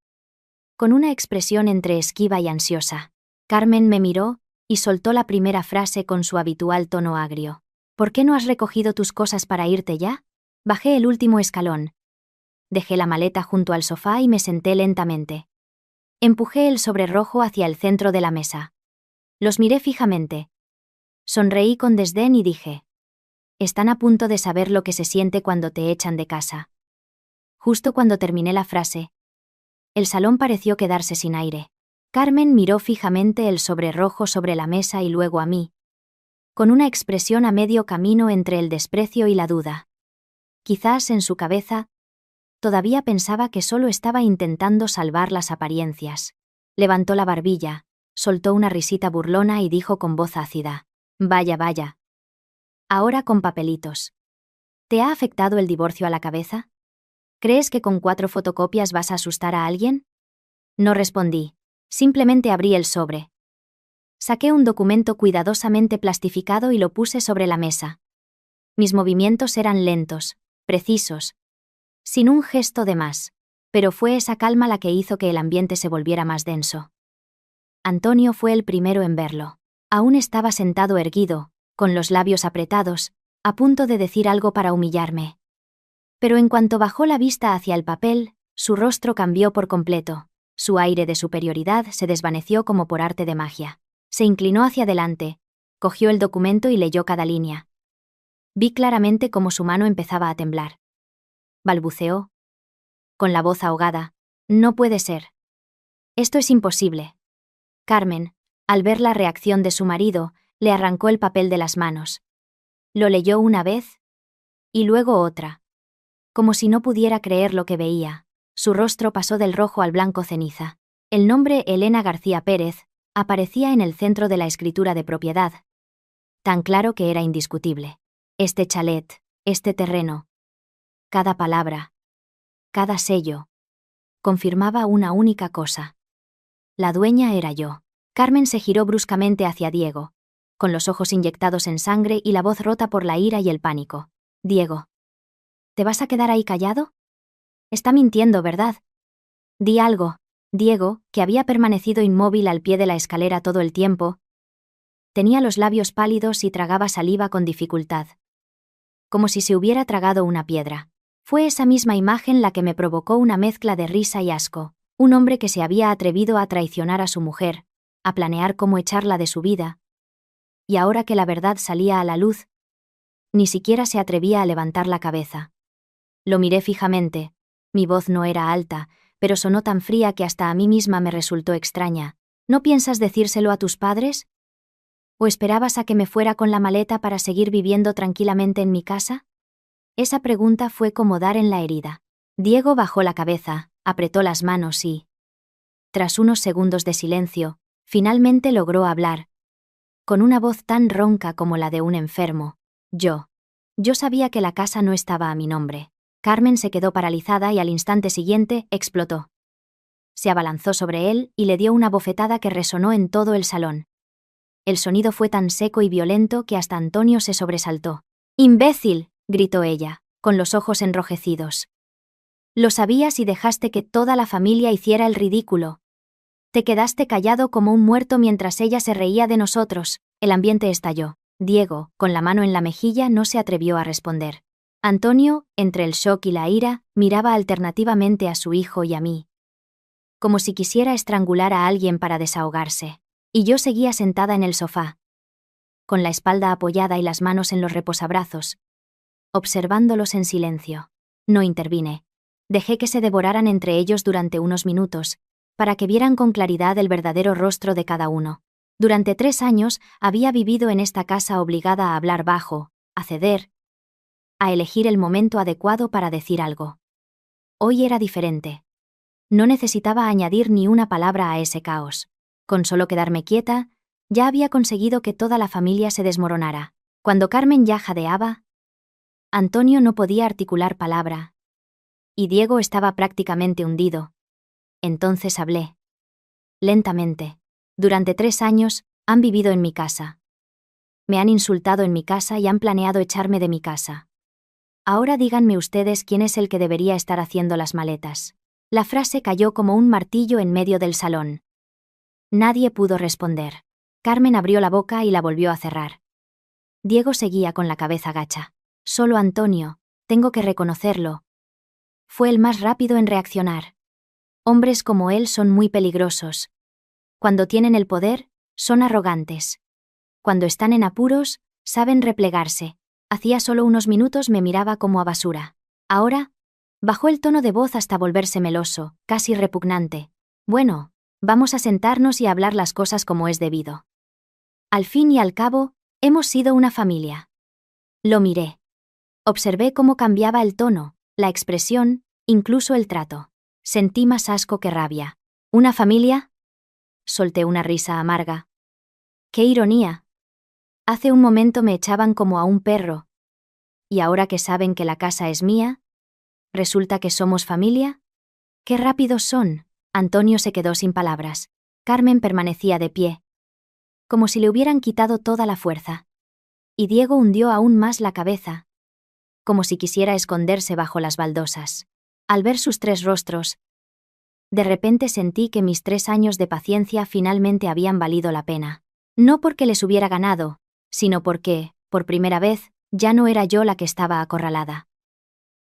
con una expresión entre esquiva y ansiosa. Carmen me miró y soltó la primera frase con su habitual tono agrio. ¿Por qué no has recogido tus cosas para irte ya? Bajé el último escalón. Dejé la maleta junto al sofá y me senté lentamente. Empujé el sobre rojo hacia el centro de la mesa. Los miré fijamente. Sonreí con desdén y dije: están a punto de saber lo que se siente cuando te echan de casa. Justo cuando terminé la frase, el salón pareció quedarse sin aire. Carmen miró fijamente el sobre rojo sobre la mesa y luego a mí, con una expresión a medio camino entre el desprecio y la duda. Quizás en su cabeza, todavía pensaba que solo estaba intentando salvar las apariencias. Levantó la barbilla, soltó una risita burlona y dijo con voz ácida: vaya, vaya. Ahora con papelitos. ¿Te ha afectado el divorcio a la cabeza? ¿Crees que con 4 fotocopias vas a asustar a alguien? No respondí. Simplemente abrí el sobre. Saqué un documento cuidadosamente plastificado y lo puse sobre la mesa. Mis movimientos eran lentos, precisos, sin un gesto de más, pero fue esa calma la que hizo que el ambiente se volviera más denso. Antonio fue el primero en verlo. Aún estaba sentado erguido, con los labios apretados, a punto de decir algo para humillarme. Pero en cuanto bajó la vista hacia el papel, su rostro cambió por completo. Su aire de superioridad se desvaneció como por arte de magia. Se inclinó hacia adelante, cogió el documento y leyó cada línea. Vi claramente cómo su mano empezaba a temblar. Balbuceó, con la voz ahogada: no puede ser. Esto es imposible. Carmen, al ver la reacción de su marido, le arrancó el papel de las manos. Lo leyó una vez, y luego otra. Como si no pudiera creer lo que veía, su rostro pasó del rojo al blanco ceniza. El nombre Elena García Pérez aparecía en el centro de la escritura de propiedad. Tan claro que era indiscutible. Este chalet, este terreno. Cada palabra, cada sello, confirmaba una única cosa. La dueña era yo. Carmen se giró bruscamente hacia Diego, con los ojos inyectados en sangre y la voz rota por la ira y el pánico. Diego. ¿Te vas a quedar ahí callado? Está mintiendo, ¿verdad? Di algo. Diego, que había permanecido inmóvil al pie de la escalera todo el tiempo, tenía los labios pálidos y tragaba saliva con dificultad. Como si se hubiera tragado una piedra. Fue esa misma imagen la que me provocó una mezcla de risa y asco. Un hombre que se había atrevido a traicionar a su mujer, a planear cómo echarla de su vida. Y ahora que la verdad salía a la luz, ni siquiera se atrevía a levantar la cabeza. Lo miré fijamente. Mi voz no era alta, pero sonó tan fría que hasta a mí misma me resultó extraña. ¿No piensas decírselo a tus padres? ¿O esperabas a que me fuera con la maleta para seguir viviendo tranquilamente en mi casa? Esa pregunta fue como dar en la herida. Diego bajó la cabeza, apretó las manos y, tras unos segundos de silencio, finalmente logró hablar. Con una voz tan ronca como la de un enfermo. Yo sabía que la casa no estaba a mi nombre. Carmen se quedó paralizada y al instante siguiente explotó. Se abalanzó sobre él y le dio una bofetada que resonó en todo el salón. El sonido fue tan seco y violento que hasta Antonio se sobresaltó. ¡Imbécil!, gritó ella, con los ojos enrojecidos. Lo sabías y dejaste que toda la familia hiciera el ridículo. Te quedaste callado como un muerto mientras ella se reía de nosotros. El ambiente estalló. Diego, con la mano en la mejilla, no se atrevió a responder. Antonio, entre el shock y la ira, miraba alternativamente a su hijo y a mí. Como si quisiera estrangular a alguien para desahogarse. Y yo seguía sentada en el sofá, con la espalda apoyada y las manos en los reposabrazos, observándolos en silencio. No intervine. Dejé que se devoraran entre ellos durante unos minutos, para que vieran con claridad el verdadero rostro de cada uno. Durante 3 años había vivido en esta casa obligada a hablar bajo, a ceder, a elegir el momento adecuado para decir algo. Hoy era diferente. No necesitaba añadir ni una palabra a ese caos. Con solo quedarme quieta, ya había conseguido que toda la familia se desmoronara. Cuando Carmen ya jadeaba, Antonio no podía articular palabra. Y Diego estaba prácticamente hundido. Entonces hablé. Lentamente. Durante 3 años, han vivido en mi casa. Me han insultado en mi casa y han planeado echarme de mi casa. Ahora díganme ustedes quién es el que debería estar haciendo las maletas. La frase cayó como un martillo en medio del salón. Nadie pudo responder. Carmen abrió la boca y la volvió a cerrar. Diego seguía con la cabeza gacha. Solo Antonio, tengo que reconocerlo, fue el más rápido en reaccionar. Hombres como él son muy peligrosos. Cuando tienen el poder, son arrogantes. Cuando están en apuros, saben replegarse. Hacía solo unos minutos me miraba como a basura. Ahora, bajó el tono de voz hasta volverse meloso, casi repugnante. Bueno, vamos a sentarnos y a hablar las cosas como es debido. Al fin y al cabo, hemos sido una familia. Lo miré. Observé cómo cambiaba el tono, la expresión, incluso el trato. Sentí más asco que rabia. ¿Una familia? Solté una risa amarga. ¡Qué ironía! Hace un momento me echaban como a un perro. ¿Y ahora que saben que la casa es mía? ¿Resulta que somos familia? ¡Qué rápidos son! Antonio se quedó sin palabras. Carmen permanecía de pie, como si le hubieran quitado toda la fuerza. Y Diego hundió aún más la cabeza, como si quisiera esconderse bajo las baldosas. Al ver sus 3 rostros, de repente sentí que mis 3 años de paciencia finalmente habían valido la pena. No porque les hubiera ganado, sino porque, por primera vez, ya no era yo la que estaba acorralada.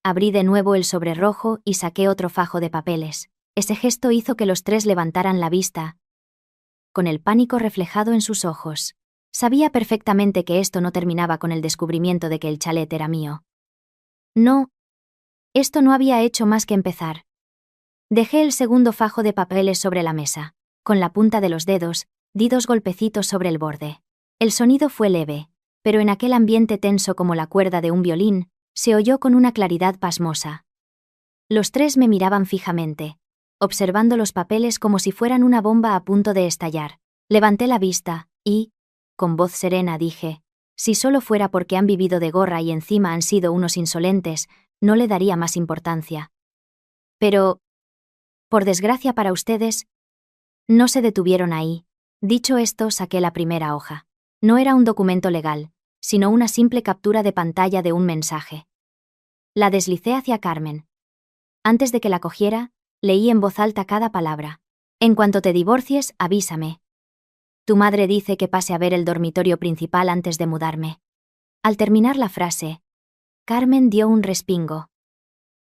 Abrí de nuevo el sobre rojo y saqué otro fajo de papeles. Ese gesto hizo que los 3 levantaran la vista, con el pánico reflejado en sus ojos. Sabía perfectamente que esto no terminaba con el descubrimiento de que el chalet era mío. No. Esto no había hecho más que empezar. Dejé el segundo fajo de papeles sobre la mesa. Con la punta de los dedos, di 2 golpecitos sobre el borde. El sonido fue leve, pero en aquel ambiente tenso como la cuerda de un violín, se oyó con una claridad pasmosa. Los 3 me miraban fijamente, observando los papeles como si fueran una bomba a punto de estallar. Levanté la vista, y, con voz serena dije, si solo fuera porque han vivido de gorra y encima han sido unos insolentes, no le daría más importancia. Pero, por desgracia para ustedes, no se detuvieron ahí. Dicho esto, saqué la primera hoja. No era un documento legal, sino una simple captura de pantalla de un mensaje. La deslicé hacia Carmen. Antes de que la cogiera, leí en voz alta cada palabra. En cuanto te divorcies, avísame. Tu madre dice que pase a ver el dormitorio principal antes de mudarme. Al terminar la frase, Carmen dio un respingo.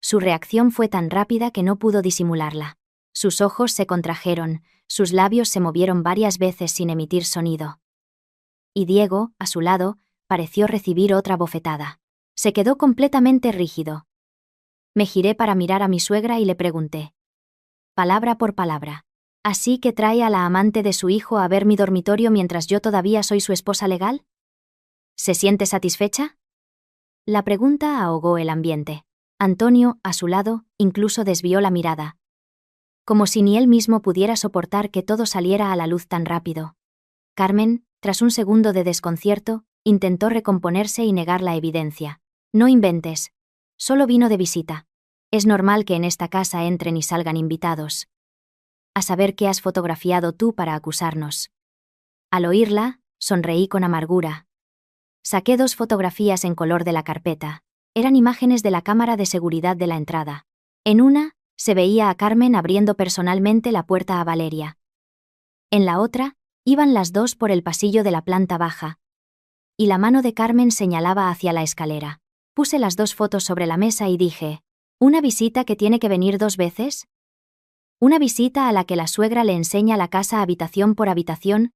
Su reacción fue tan rápida que no pudo disimularla. Sus ojos se contrajeron, sus labios se movieron varias veces sin emitir sonido. Y Diego, a su lado, pareció recibir otra bofetada. Se quedó completamente rígido. Me giré para mirar a mi suegra y le pregunté. Palabra por palabra. ¿Así que trae a la amante de su hijo a ver mi dormitorio mientras yo todavía soy su esposa legal? ¿Se siente satisfecha? La pregunta ahogó el ambiente. Antonio, a su lado, incluso desvió la mirada. Como si ni él mismo pudiera soportar que todo saliera a la luz tan rápido. Carmen, tras un segundo de desconcierto, intentó recomponerse y negar la evidencia. No inventes. Solo vino de visita. Es normal que en esta casa entren y salgan invitados. A saber qué has fotografiado tú para acusarnos. Al oírla, sonreí con amargura. Saqué 2 fotografías en color de la carpeta. Eran imágenes de la cámara de seguridad de la entrada. En una, se veía a Carmen abriendo personalmente la puerta a Valeria. En la otra, iban las dos por el pasillo de la planta baja. Y la mano de Carmen señalaba hacia la escalera. Puse las 2 fotos sobre la mesa y dije, ¿una visita que tiene que venir 2 veces? ¿Una visita a la que la suegra le enseña la casa habitación por habitación?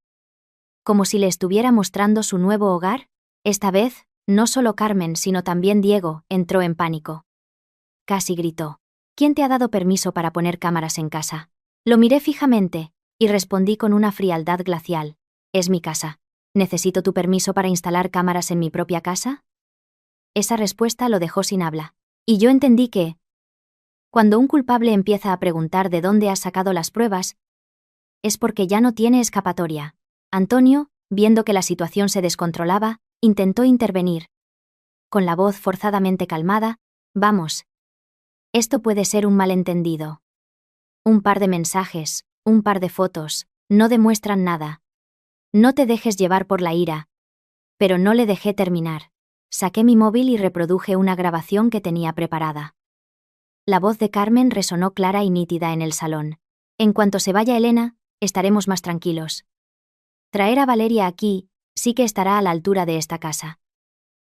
¿Como si le estuviera mostrando su nuevo hogar? Esta vez, no solo Carmen sino también Diego, entró en pánico. Casi gritó. ¿Quién te ha dado permiso para poner cámaras en casa? Lo miré fijamente, y respondí con una frialdad glacial. Es mi casa. ¿Necesito tu permiso para instalar cámaras en mi propia casa? Esa respuesta lo dejó sin habla. Y yo entendí que, cuando un culpable empieza a preguntar de dónde has sacado las pruebas, es porque ya no tiene escapatoria. Antonio, viendo que la situación se descontrolaba, intentó intervenir. Con la voz forzadamente calmada, vamos. Esto puede ser un malentendido. Un par de mensajes, un par de fotos, no demuestran nada. No te dejes llevar por la ira. Pero no le dejé terminar. Saqué mi móvil y reproduje una grabación que tenía preparada. La voz de Carmen resonó clara y nítida en el salón. En cuanto se vaya Elena, estaremos más tranquilos. Traer a Valeria aquí, sí que estará a la altura de esta casa.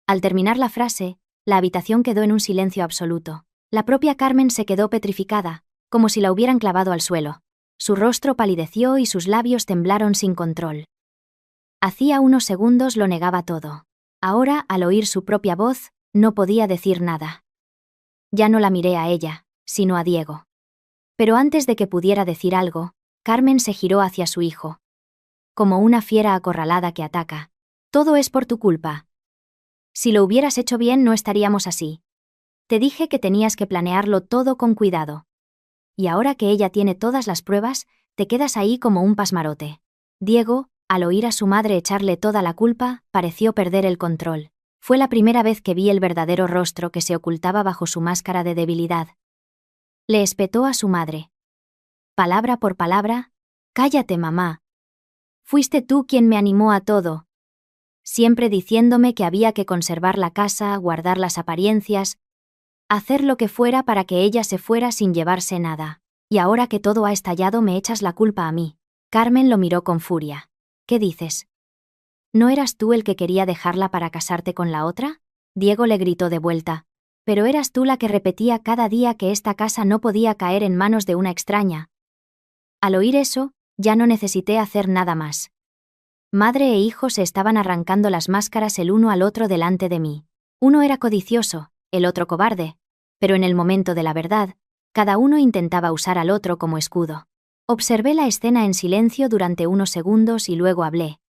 Al terminar la frase, la habitación quedó en un silencio absoluto. La propia Carmen se quedó petrificada, como si la hubieran clavado al suelo. Su rostro palideció y sus labios temblaron sin control. Hacía unos segundos lo negaba todo. Ahora, al oír su propia voz, no podía decir nada. Ya no la miré a ella, sino a Diego. Pero antes de que pudiera decir algo, Carmen se giró hacia su hijo. Como una fiera acorralada que ataca. Todo es por tu culpa. Si lo hubieras hecho bien no estaríamos así. Te dije que tenías que planearlo todo con cuidado. Y ahora que ella tiene todas las pruebas, te quedas ahí como un pasmarote. Diego, al oír a su madre echarle toda la culpa, pareció perder el control. Fue la primera vez que vi el verdadero rostro que se ocultaba bajo su máscara de debilidad. Le espetó a su madre. Palabra por palabra, «Cállate, mamá. Fuiste tú quien me animó a todo. Siempre diciéndome que había que conservar la casa, guardar las apariencias, hacer lo que fuera para que ella se fuera sin llevarse nada. Y ahora que todo ha estallado me echas la culpa a mí». Carmen lo miró con furia. «¿Qué dices? ¿No eras tú el que quería dejarla para casarte con la otra?». Diego le gritó de vuelta. «Pero eras tú la que repetía cada día que esta casa no podía caer en manos de una extraña». Al oír eso, ya no necesité hacer nada más. Madre e hijo se estaban arrancando las máscaras el uno al otro delante de mí. Uno era codicioso, el otro cobarde, pero en el momento de la verdad, cada uno intentaba usar al otro como escudo. Observé la escena en silencio durante unos segundos y luego hablé.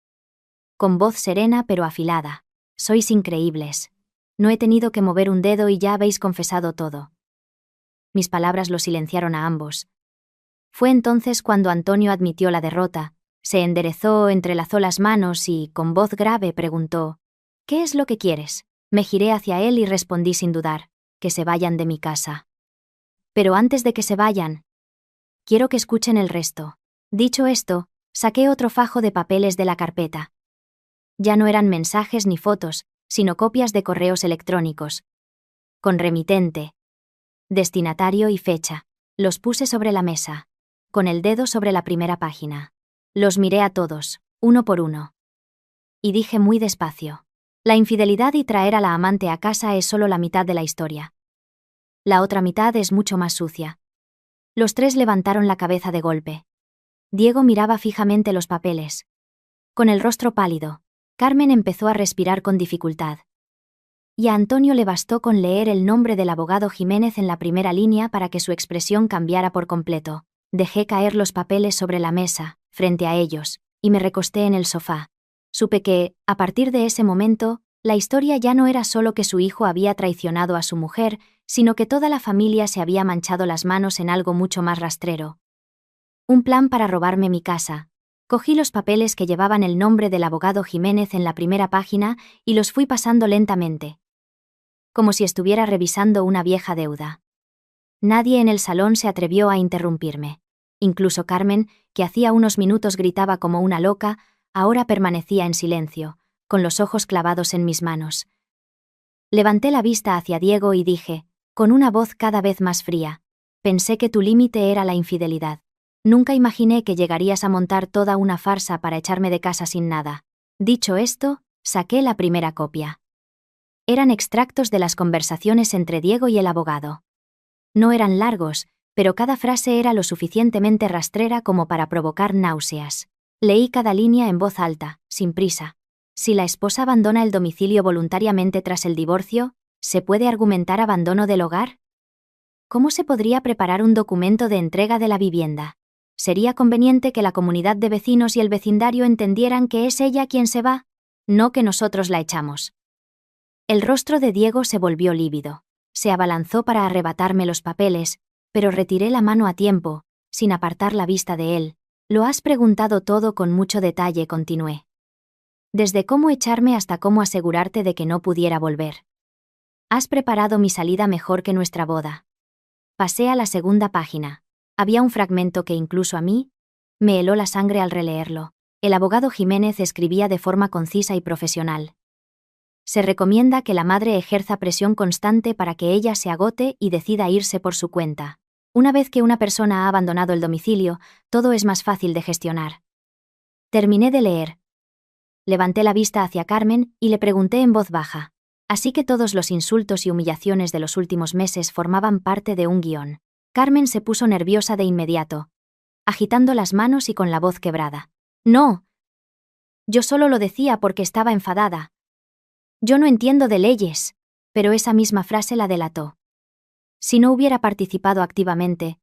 Con voz serena pero afilada. «Sois increíbles. No he tenido que mover un dedo y ya habéis confesado todo». Mis palabras lo silenciaron a ambos. Fue entonces cuando Antonio admitió la derrota, se enderezó, entrelazó las manos y, con voz grave, preguntó: «¿Qué es lo que quieres?». Me giré hacia él y respondí sin dudar: «Que se vayan de mi casa». «Pero antes de que se vayan, quiero que escuchen el resto». Dicho esto, saqué otro fajo de papeles de la carpeta. Ya no eran mensajes ni fotos, sino copias de correos electrónicos. Con remitente, destinatario y fecha. Los puse sobre la mesa. Con el dedo sobre la primera página. Los miré a todos, uno por uno. Y dije muy despacio. La infidelidad y traer a la amante a casa es solo la mitad de la historia. La otra mitad es mucho más sucia. Los tres levantaron la cabeza de golpe. Diego miraba fijamente los papeles. Con el rostro pálido, Carmen empezó a respirar con dificultad. Y a Antonio le bastó con leer el nombre del abogado Jiménez en la primera línea para que su expresión cambiara por completo. Dejé caer los papeles sobre la mesa, frente a ellos, y me recosté en el sofá. Supe que, a partir de ese momento, la historia ya no era solo que su hijo había traicionado a su mujer, sino que toda la familia se había manchado las manos en algo mucho más rastrero. Un plan para robarme mi casa. Cogí los papeles que llevaban el nombre del abogado Jiménez en la primera página y los fui pasando lentamente, como si estuviera revisando una vieja deuda. Nadie en el salón se atrevió a interrumpirme. Incluso Carmen, que hacía unos minutos gritaba como una loca, ahora permanecía en silencio, con los ojos clavados en mis manos. Levanté la vista hacia Diego y dije, con una voz cada vez más fría, pensé que tu límite era la infidelidad. Nunca imaginé que llegarías a montar toda una farsa para echarme de casa sin nada. Dicho esto, saqué la primera copia. Eran extractos de las conversaciones entre Diego y el abogado. No eran largos, pero cada frase era lo suficientemente rastrera como para provocar náuseas. Leí cada línea en voz alta, sin prisa. Si la esposa abandona el domicilio voluntariamente tras el divorcio, ¿se puede argumentar abandono del hogar? ¿Cómo se podría preparar un documento de entrega de la vivienda? ¿Sería conveniente que la comunidad de vecinos y el vecindario entendieran que es ella quien se va, no que nosotros la echamos? El rostro de Diego se volvió lívido. Se abalanzó para arrebatarme los papeles, pero retiré la mano a tiempo, sin apartar la vista de él. Lo has preguntado todo con mucho detalle, continué. Desde cómo echarme hasta cómo asegurarte de que no pudiera volver. Has preparado mi salida mejor que nuestra boda. Pasé a la segunda página. Había un fragmento que incluso a mí me heló la sangre al releerlo. El abogado Jiménez escribía de forma concisa y profesional. Se recomienda que la madre ejerza presión constante para que ella se agote y decida irse por su cuenta. Una vez que una persona ha abandonado el domicilio, todo es más fácil de gestionar. Terminé de leer. Levanté la vista hacia Carmen y le pregunté en voz baja. Así que todos los insultos y humillaciones de los últimos meses formaban parte de un guión. Carmen se puso nerviosa de inmediato, agitando las manos y con la voz quebrada. No. Yo solo lo decía porque estaba enfadada. Yo no entiendo de leyes, pero esa misma frase la delató. Si no hubiera participado activamente,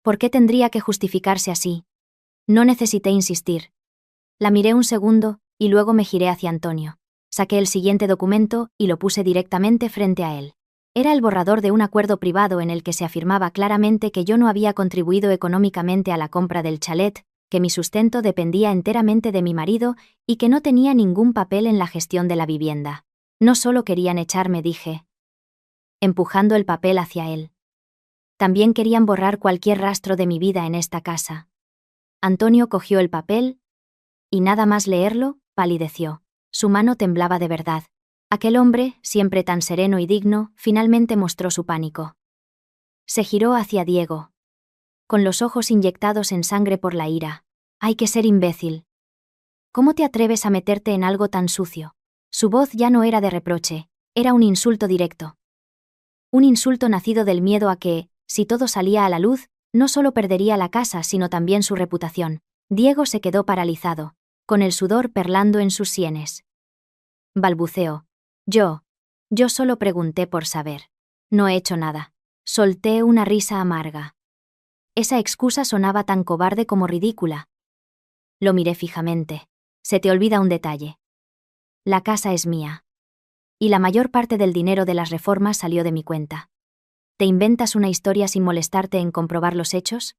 ¿por qué tendría que justificarse así? No necesité insistir. La miré un segundo, y luego me giré hacia Antonio. Saqué el siguiente documento y lo puse directamente frente a él. Era el borrador de un acuerdo privado en el que se afirmaba claramente que yo no había contribuido económicamente a la compra del chalet, que mi sustento dependía enteramente de mi marido y que no tenía ningún papel en la gestión de la vivienda. No solo querían echarme, dije, empujando el papel hacia él. También querían borrar cualquier rastro de mi vida en esta casa. Antonio cogió el papel y nada más leerlo, palideció. Su mano temblaba de verdad. Aquel hombre, siempre tan sereno y digno, finalmente mostró su pánico. Se giró hacia Diego, con los ojos inyectados en sangre por la ira. Hay que ser imbécil. ¿Cómo te atreves a meterte en algo tan sucio? Su voz ya no era de reproche, era un insulto directo. Un insulto nacido del miedo a que, si todo salía a la luz, no solo perdería la casa sino también su reputación. Diego se quedó paralizado, con el sudor perlando en sus sienes. Balbuceó. Yo solo pregunté por saber. No he hecho nada. Solté una risa amarga. Esa excusa sonaba tan cobarde como ridícula. Lo miré fijamente. Se te olvida un detalle. La casa es mía. Y la mayor parte del dinero de las reformas salió de mi cuenta. ¿Te inventas una historia sin molestarte en comprobar los hechos?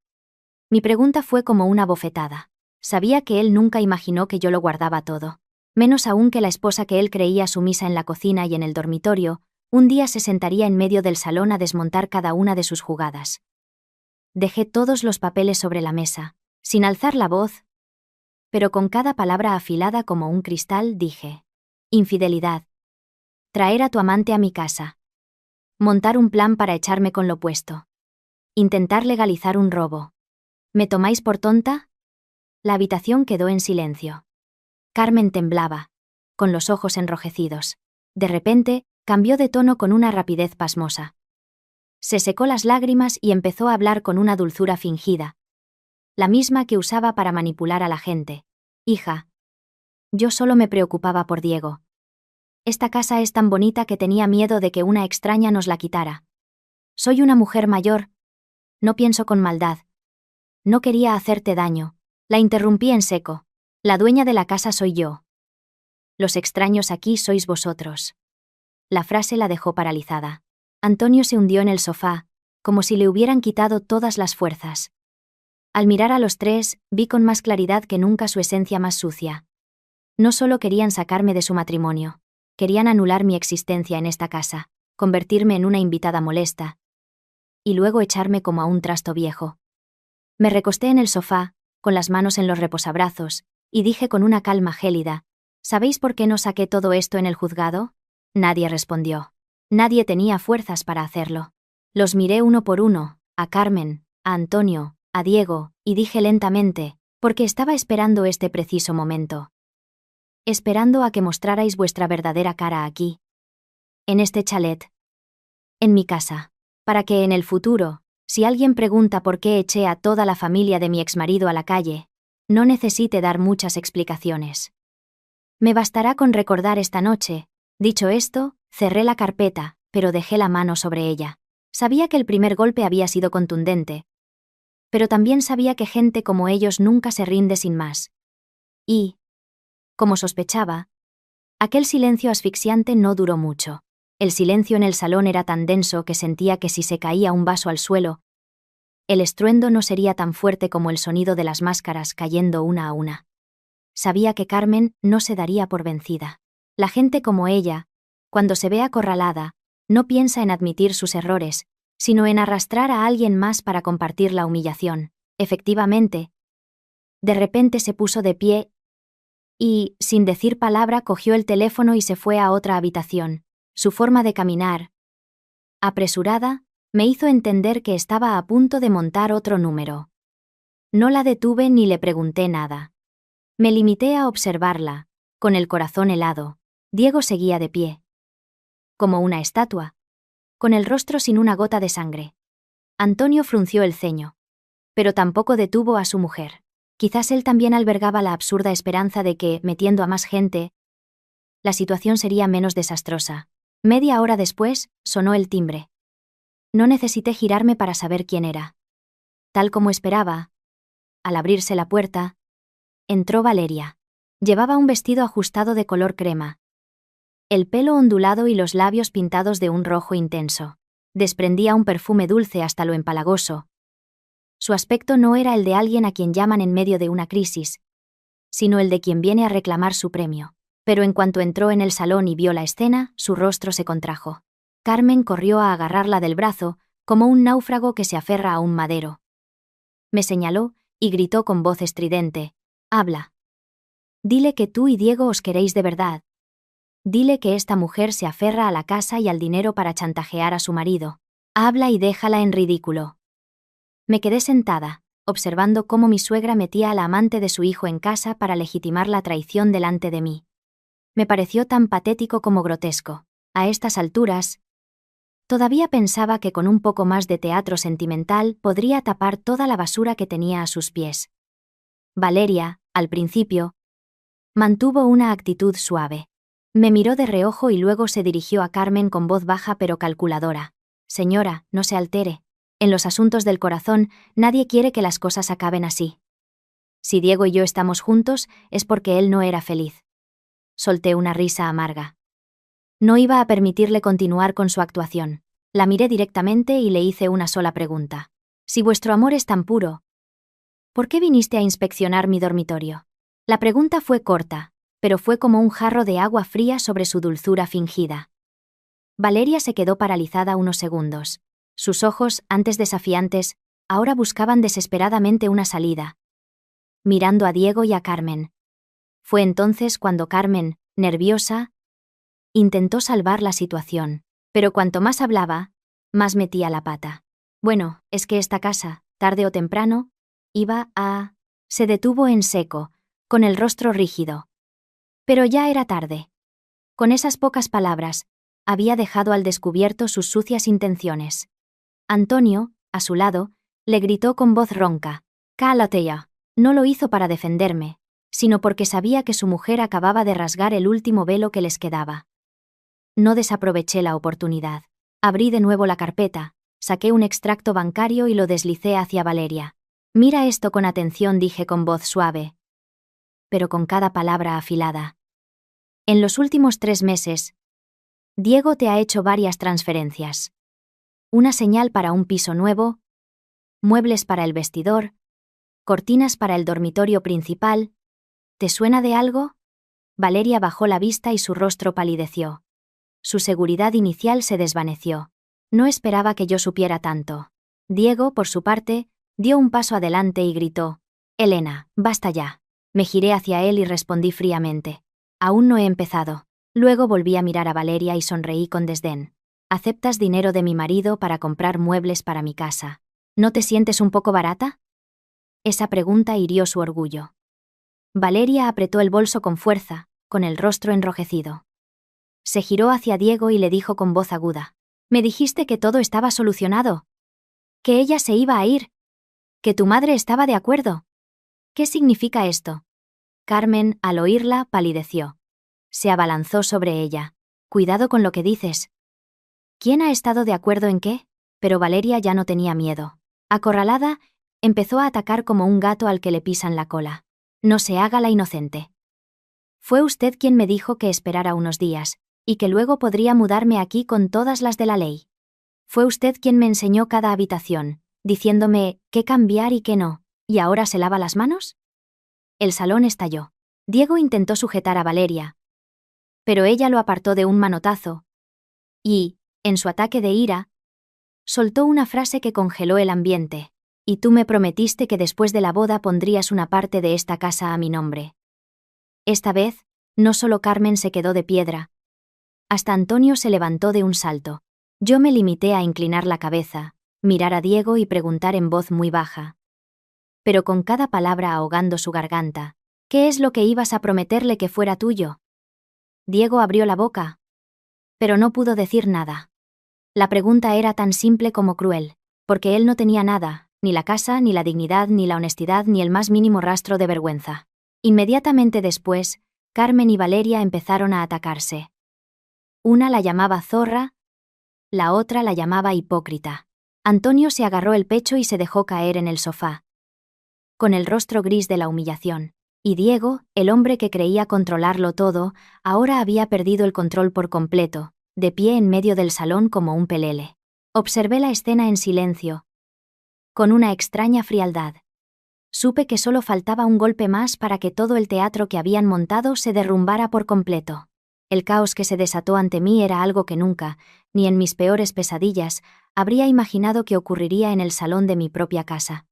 Mi pregunta fue como una bofetada. Sabía que él nunca imaginó que yo lo guardaba todo. Menos aún que la esposa que él creía sumisa en la cocina y en el dormitorio, un día se sentaría en medio del salón a desmontar cada una de sus jugadas. Dejé todos los papeles sobre la mesa, sin alzar la voz, pero con cada palabra afilada como un cristal dije: infidelidad. Traer a tu amante a mi casa. Montar un plan para echarme con lo puesto. Intentar legalizar un robo. ¿Me tomáis por tonta? La habitación quedó en silencio. Carmen temblaba, con los ojos enrojecidos. De repente, cambió de tono con una rapidez pasmosa. Se secó las lágrimas y empezó a hablar con una dulzura fingida. La misma que usaba para manipular a la gente. Hija. Yo solo me preocupaba por Diego. Esta casa es tan bonita que tenía miedo de que una extraña nos la quitara. Soy una mujer mayor. No pienso con maldad. No quería hacerte daño. La interrumpí en seco. La dueña de la casa soy yo. Los extraños aquí sois vosotros. La frase la dejó paralizada. Antonio se hundió en el sofá, como si le hubieran quitado todas las fuerzas. Al mirar a los tres, vi con más claridad que nunca su esencia más sucia. No solo querían sacarme de su matrimonio, querían anular mi existencia en esta casa, convertirme en una invitada molesta, y luego echarme como a un trasto viejo. Me recosté en el sofá, con las manos en los reposabrazos, y dije con una calma gélida: ¿sabéis por qué no saqué todo esto en el juzgado? Nadie respondió. Nadie tenía fuerzas para hacerlo. Los miré uno por uno, a Carmen, a Antonio, a Diego, y dije lentamente, porque estaba esperando este preciso momento. Esperando a que mostrarais vuestra verdadera cara aquí. En este chalet. En mi casa. Para que en el futuro, si alguien pregunta por qué eché a toda la familia de mi exmarido a la calle, no necesite dar muchas explicaciones. Me bastará con recordar esta noche. Dicho esto, cerré la carpeta, pero dejé la mano sobre ella. Sabía que el primer golpe había sido contundente, pero también sabía que gente como ellos nunca se rinde sin más. Y, como sospechaba, aquel silencio asfixiante no duró mucho. El silencio en el salón era tan denso que sentía que si se caía un vaso al suelo, el estruendo no sería tan fuerte como el sonido de las máscaras cayendo una a una. Sabía que Carmen no se daría por vencida. La gente como ella, cuando se ve acorralada, no piensa en admitir sus errores, sino en arrastrar a alguien más para compartir la humillación. Efectivamente, de repente se puso de pie y, sin decir palabra, cogió el teléfono y se fue a otra habitación. Su forma de caminar, apresurada, me hizo entender que estaba a punto de montar otro número. No la detuve ni le pregunté nada. Me limité a observarla, con el corazón helado. Diego seguía de pie, como una estatua, con el rostro sin una gota de sangre. Antonio frunció el ceño, pero tampoco detuvo a su mujer. Quizás él también albergaba la absurda esperanza de que, metiendo a más gente, la situación sería menos desastrosa. Media hora después, sonó el timbre. No necesité girarme para saber quién era. Tal como esperaba, al abrirse la puerta, entró Valeria. Llevaba un vestido ajustado de color crema, el pelo ondulado y los labios pintados de un rojo intenso. Desprendía un perfume dulce hasta lo empalagoso. Su aspecto no era el de alguien a quien llaman en medio de una crisis, sino el de quien viene a reclamar su premio. Pero en cuanto entró en el salón y vio la escena, su rostro se contrajo. Carmen corrió a agarrarla del brazo, como un náufrago que se aferra a un madero. Me señaló, y gritó con voz estridente: «Habla. Dile que tú y Diego os queréis de verdad. Dile que esta mujer se aferra a la casa y al dinero para chantajear a su marido. Habla y déjala en ridículo». Me quedé sentada, observando cómo mi suegra metía a la amante de su hijo en casa para legitimar la traición delante de mí. Me pareció tan patético como grotesco. A estas alturas, todavía pensaba que con un poco más de teatro sentimental podría tapar toda la basura que tenía a sus pies. Valeria, al principio, mantuvo una actitud suave. Me miró de reojo y luego se dirigió a Carmen con voz baja pero calculadora. «Señora, no se altere. En los asuntos del corazón, nadie quiere que las cosas acaben así. Si Diego y yo estamos juntos, es porque él no era feliz». Solté una risa amarga. No iba a permitirle continuar con su actuación. La miré directamente y le hice una sola pregunta. «Si vuestro amor es tan puro, ¿por qué viniste a inspeccionar mi dormitorio?» La pregunta fue corta, pero fue como un jarro de agua fría sobre su dulzura fingida. Valeria se quedó paralizada unos segundos. Sus ojos, antes desafiantes, ahora buscaban desesperadamente una salida. mirando a Diego y a Carmen. Fue entonces cuando Carmen, nerviosa, intentó salvar la situación. Pero cuanto más hablaba, más metía la pata. Bueno, es que esta casa, tarde o temprano, iba a... Se detuvo en seco, con el rostro rígido. Pero ya era tarde. Con esas pocas palabras, había dejado al descubierto sus sucias intenciones. Antonio, a su lado, le gritó con voz ronca: «¡Cállate ya!». No lo hizo para defenderme, sino porque sabía que su mujer acababa de rasgar el último velo que les quedaba. No desaproveché la oportunidad. Abrí de nuevo la carpeta, saqué un extracto bancario y lo deslicé hacia Valeria. «Mira esto con atención», dije con voz suave, pero con cada palabra afilada. «En los últimos 3 meses, Diego te ha hecho varias transferencias. Una señal para un piso nuevo, muebles para el vestidor, cortinas para el dormitorio principal. ¿Te suena de algo?». Valeria bajó la vista y su rostro palideció. Su seguridad inicial se desvaneció. No esperaba que yo supiera tanto. Diego, por su parte, dio un paso adelante y gritó: «Elena, basta ya». Me giré hacia él y respondí fríamente: «Aún no he empezado». Luego volví a mirar a Valeria y sonreí con desdén. «¿Aceptas dinero de mi marido para comprar muebles para mi casa? ¿No te sientes un poco barata?». Esa pregunta hirió su orgullo. Valeria apretó el bolso con fuerza, con el rostro enrojecido. Se giró hacia Diego y le dijo con voz aguda: «Me dijiste que todo estaba solucionado. Que ella se iba a ir. Que tu madre estaba de acuerdo. ¿Qué significa esto?». Carmen, al oírla, palideció. Se abalanzó sobre ella. «Cuidado con lo que dices». «¿Quién ha estado de acuerdo en qué?». Pero Valeria ya no tenía miedo. Acorralada, empezó a atacar como un gato al que le pisan la cola. «No se haga la inocente. Fue usted quien me dijo que esperara unos días, y que luego podría mudarme aquí con todas las de la ley. Fue usted quien me enseñó cada habitación, diciéndome qué cambiar y qué no, y ahora se lava las manos». El salón estalló. Diego intentó sujetar a Valeria, pero ella lo apartó de un manotazo, y, en su ataque de ira, soltó una frase que congeló el ambiente: «Y tú me prometiste que después de la boda pondrías una parte de esta casa a mi nombre». Esta vez, no solo Carmen se quedó de piedra. Hasta Antonio se levantó de un salto. Yo me limité a inclinar la cabeza, mirar a Diego y preguntar en voz muy baja, pero con cada palabra ahogando su garganta: «¿Qué es lo que ibas a prometerle que fuera tuyo?». Diego abrió la boca, pero no pudo decir nada. La pregunta era tan simple como cruel, porque él no tenía nada, ni la casa, ni la dignidad, ni la honestidad, ni el más mínimo rastro de vergüenza. Inmediatamente después, Carmen y Valeria empezaron a atacarse. Una la llamaba zorra, la otra la llamaba hipócrita. Antonio se agarró el pecho y se dejó caer en el sofá, con el rostro gris de la humillación. Y Diego, el hombre que creía controlarlo todo, ahora había perdido el control por completo, de pie en medio del salón como un pelele. Observé la escena en silencio, con una extraña frialdad. Supe que solo faltaba un golpe más para que todo el teatro que habían montado se derrumbara por completo. El caos que se desató ante mí era algo que nunca, ni en mis peores pesadillas, habría imaginado que ocurriría en el salón de mi propia casa.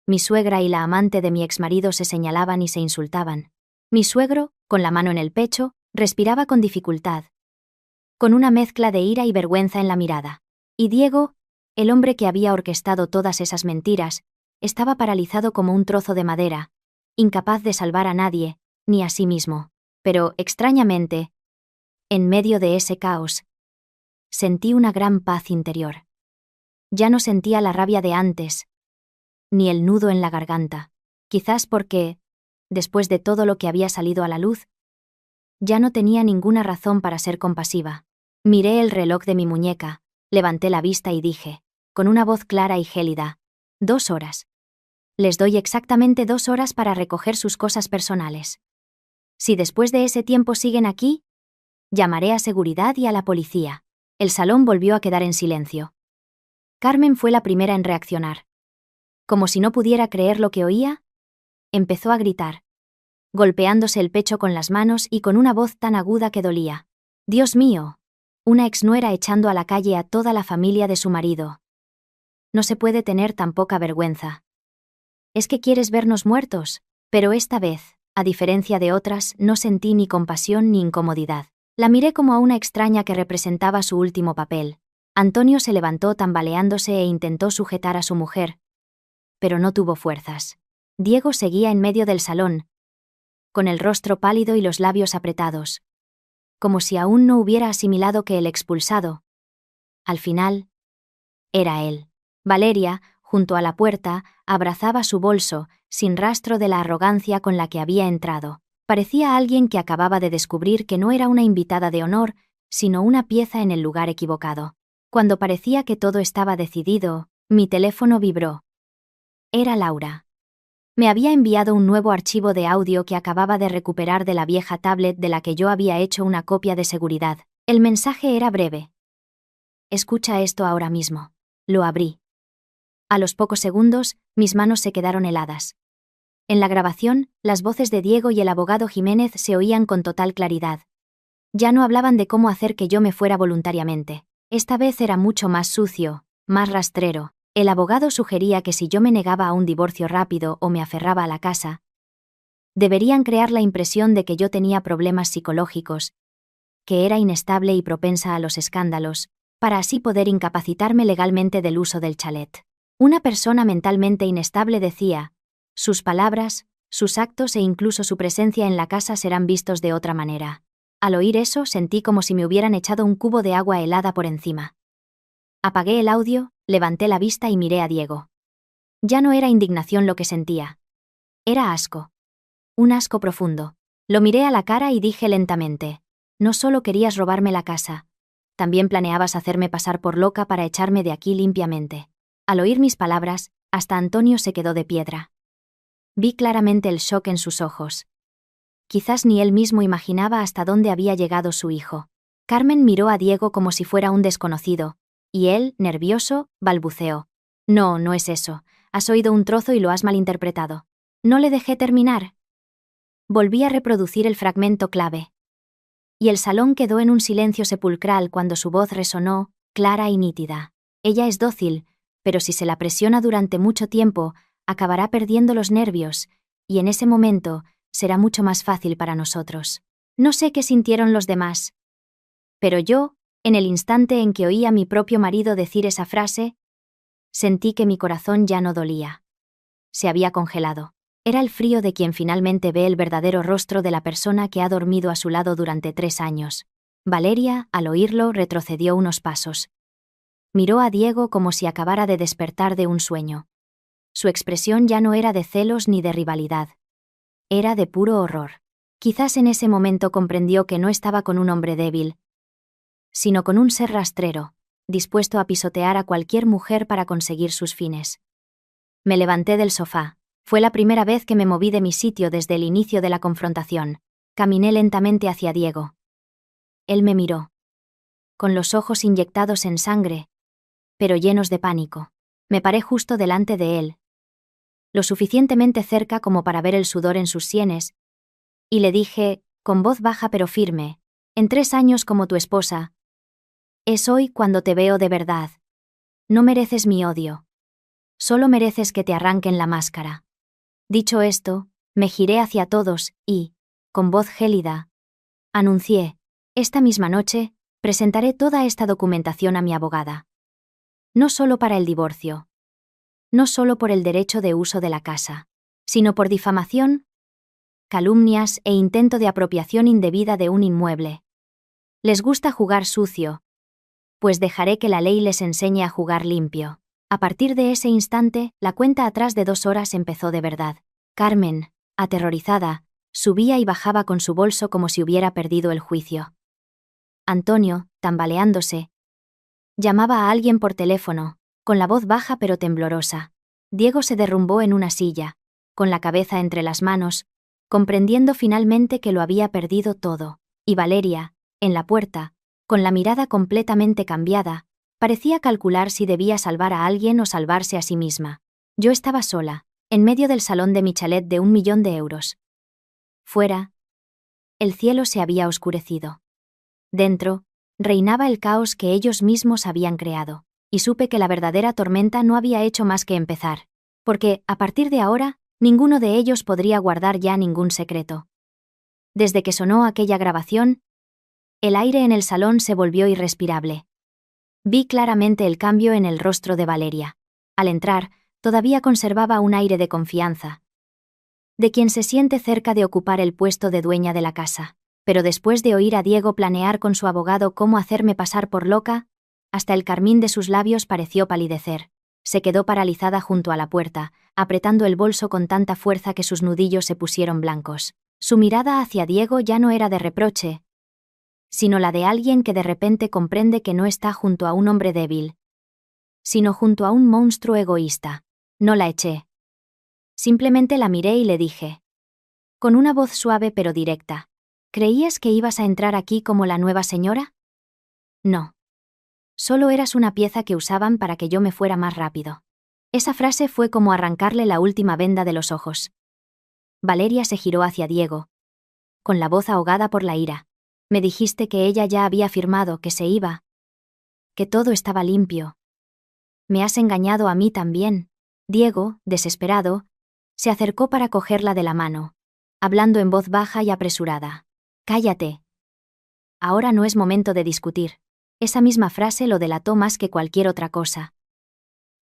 Mi suegra y la amante de mi exmarido se señalaban y se insultaban. Mi suegro, con la mano en el pecho, respiraba con dificultad, con una mezcla de ira y vergüenza en la mirada. Y Diego, el hombre que había orquestado todas esas mentiras, estaba paralizado como un trozo de madera, incapaz de salvar a nadie, ni a sí mismo. Pero, extrañamente, en medio de ese caos, sentí una gran paz interior. Ya no sentía la rabia de antes, ni el nudo en la garganta. Quizás porque, después de todo lo que había salido a la luz, ya no tenía ninguna razón para ser compasiva. Miré el reloj de mi muñeca, levanté la vista y dije, con una voz clara y gélida: 2 horas. Les doy exactamente 2 horas para recoger sus cosas personales. Si después de ese tiempo siguen aquí, llamaré a seguridad y a la policía». El salón volvió a quedar en silencio. Carmen fue la primera en reaccionar. Como si no pudiera creer lo que oía, empezó a gritar, golpeándose el pecho con las manos y con una voz tan aguda que dolía. «Dios mío, una exnuera echando a la calle a toda la familia de su marido. No se puede tener tan poca vergüenza. ¿Es que quieres vernos muertos?». Pero esta vez, a diferencia de otras, no sentí ni compasión ni incomodidad. La miré como a una extraña que representaba su último papel. Antonio se levantó tambaleándose e intentó sujetar a su mujer, pero no tuvo fuerzas. Diego seguía en medio del salón, con el rostro pálido y los labios apretados, como si aún no hubiera asimilado que el expulsado, al final, era él. Valeria, junto a la puerta, abrazaba su bolso, sin rastro de la arrogancia con la que había entrado. Parecía alguien que acababa de descubrir que no era una invitada de honor, sino una pieza en el lugar equivocado. Cuando parecía que todo estaba decidido, mi teléfono vibró. Era Laura. Me había enviado un nuevo archivo de audio que acababa de recuperar de la vieja tablet de la que yo había hecho una copia de seguridad. El mensaje era breve. Escucha esto ahora mismo. Lo abrí. A los pocos segundos, mis manos se quedaron heladas. En la grabación, las voces de Diego y el abogado Jiménez se oían con total claridad. Ya no hablaban de cómo hacer que yo me fuera voluntariamente. Esta vez era mucho más sucio, más rastrero. El abogado sugería que si yo me negaba a un divorcio rápido o me aferraba a la casa, deberían crear la impresión de que yo tenía problemas psicológicos, que era inestable y propensa a los escándalos, para así poder incapacitarme legalmente del uso del chalet. Una persona mentalmente inestable decía, sus palabras, sus actos e incluso su presencia en la casa serán vistos de otra manera. Al oír eso sentí como si me hubieran echado un cubo de agua helada por encima. Apagué el audio, levanté la vista y miré a Diego. Ya no era indignación lo que sentía. Era asco. Un asco profundo. Lo miré a la cara y dije lentamente, no solo querías robarme la casa, también planeabas hacerme pasar por loca para echarme de aquí limpiamente. Al oír mis palabras, hasta Antonio se quedó de piedra. Vi claramente el shock en sus ojos. Quizás ni él mismo imaginaba hasta dónde había llegado su hijo. Carmen miró a Diego como si fuera un desconocido, y él, nervioso, balbuceó. No, no es eso. Has oído un trozo y lo has malinterpretado. No le dejé terminar. Volví a reproducir el fragmento clave. Y el salón quedó en un silencio sepulcral cuando su voz resonó, clara y nítida. Ella es dócil, pero si se la presiona durante mucho tiempo, acabará perdiendo los nervios, y en ese momento, será mucho más fácil para nosotros. No sé qué sintieron los demás. Pero yo, en el instante en que oí a mi propio marido decir esa frase, sentí que mi corazón ya no dolía. Se había congelado. Era el frío de quien finalmente ve el verdadero rostro de la persona que ha dormido a su lado durante 3 años. Valeria, al oírlo, retrocedió unos pasos. Miró a Diego como si acabara de despertar de un sueño. Su expresión ya no era de celos ni de rivalidad. Era de puro horror. Quizás en ese momento comprendió que no estaba con un hombre débil, sino con un ser rastrero, dispuesto a pisotear a cualquier mujer para conseguir sus fines. Me levanté del sofá. Fue la primera vez que me moví de mi sitio desde el inicio de la confrontación. Caminé lentamente hacia Diego. Él me miró. Con los ojos inyectados en sangre, pero llenos de pánico. Me paré justo delante de él, lo suficientemente cerca como para ver el sudor en sus sienes, y le dije, con voz baja pero firme, en 3 años como tu esposa, es hoy cuando te veo de verdad. No mereces mi odio. Solo mereces que te arranquen la máscara. Dicho esto, me giré hacia todos y, con voz gélida, anuncié, esta misma noche, presentaré toda esta documentación a mi abogada. No solo para el divorcio. No solo por el derecho de uso de la casa, sino por difamación, calumnias e intento de apropiación indebida de un inmueble. Les gusta jugar sucio, pues dejaré que la ley les enseñe a jugar limpio. A partir de ese instante, la cuenta atrás de 2 horas empezó de verdad. Carmen, aterrorizada, subía y bajaba con su bolso como si hubiera perdido el juicio. Antonio, tambaleándose, llamaba a alguien por teléfono, con la voz baja pero temblorosa. Diego se derrumbó en una silla, con la cabeza entre las manos, comprendiendo finalmente que lo había perdido todo. Y Valeria, en la puerta, con la mirada completamente cambiada, parecía calcular si debía salvar a alguien o salvarse a sí misma. Yo estaba sola, en medio del salón de mi chalet de 1 millón de euros. Fuera, el cielo se había oscurecido. Dentro, reinaba el caos que ellos mismos habían creado, y supe que la verdadera tormenta no había hecho más que empezar, porque, a partir de ahora, Ninguno de ellos podría guardar ya ningún secreto. Desde que sonó aquella grabación, el aire en el salón se volvió irrespirable. Vi claramente el cambio en el rostro de Valeria. Al entrar, todavía conservaba un aire de confianza, de quien se siente cerca de ocupar el puesto de dueña de la casa. Pero después de oír a Diego planear con su abogado cómo hacerme pasar por loca, hasta el carmín de sus labios pareció palidecer. Se quedó paralizada junto a la puerta, apretando el bolso con tanta fuerza que sus nudillos se pusieron blancos. Su mirada hacia Diego ya no era de reproche, sino la de alguien que de repente comprende que no está junto a un hombre débil, sino junto a un monstruo egoísta. No la eché. Simplemente la miré y le dije, con una voz suave pero directa: ¿creías que ibas a entrar aquí como la nueva señora? No. Solo eras una pieza que usaban para que yo me fuera más rápido. Esa frase fue como arrancarle la última venda de los ojos. Valeria se giró hacia Diego, con la voz ahogada por la ira. Me dijiste que ella ya había firmado, que se iba, que todo estaba limpio. Me has engañado a mí también. Diego, desesperado, se acercó para cogerla de la mano, hablando en voz baja y apresurada. Cállate. Ahora no es momento de discutir. Esa misma frase lo delató más que cualquier otra cosa.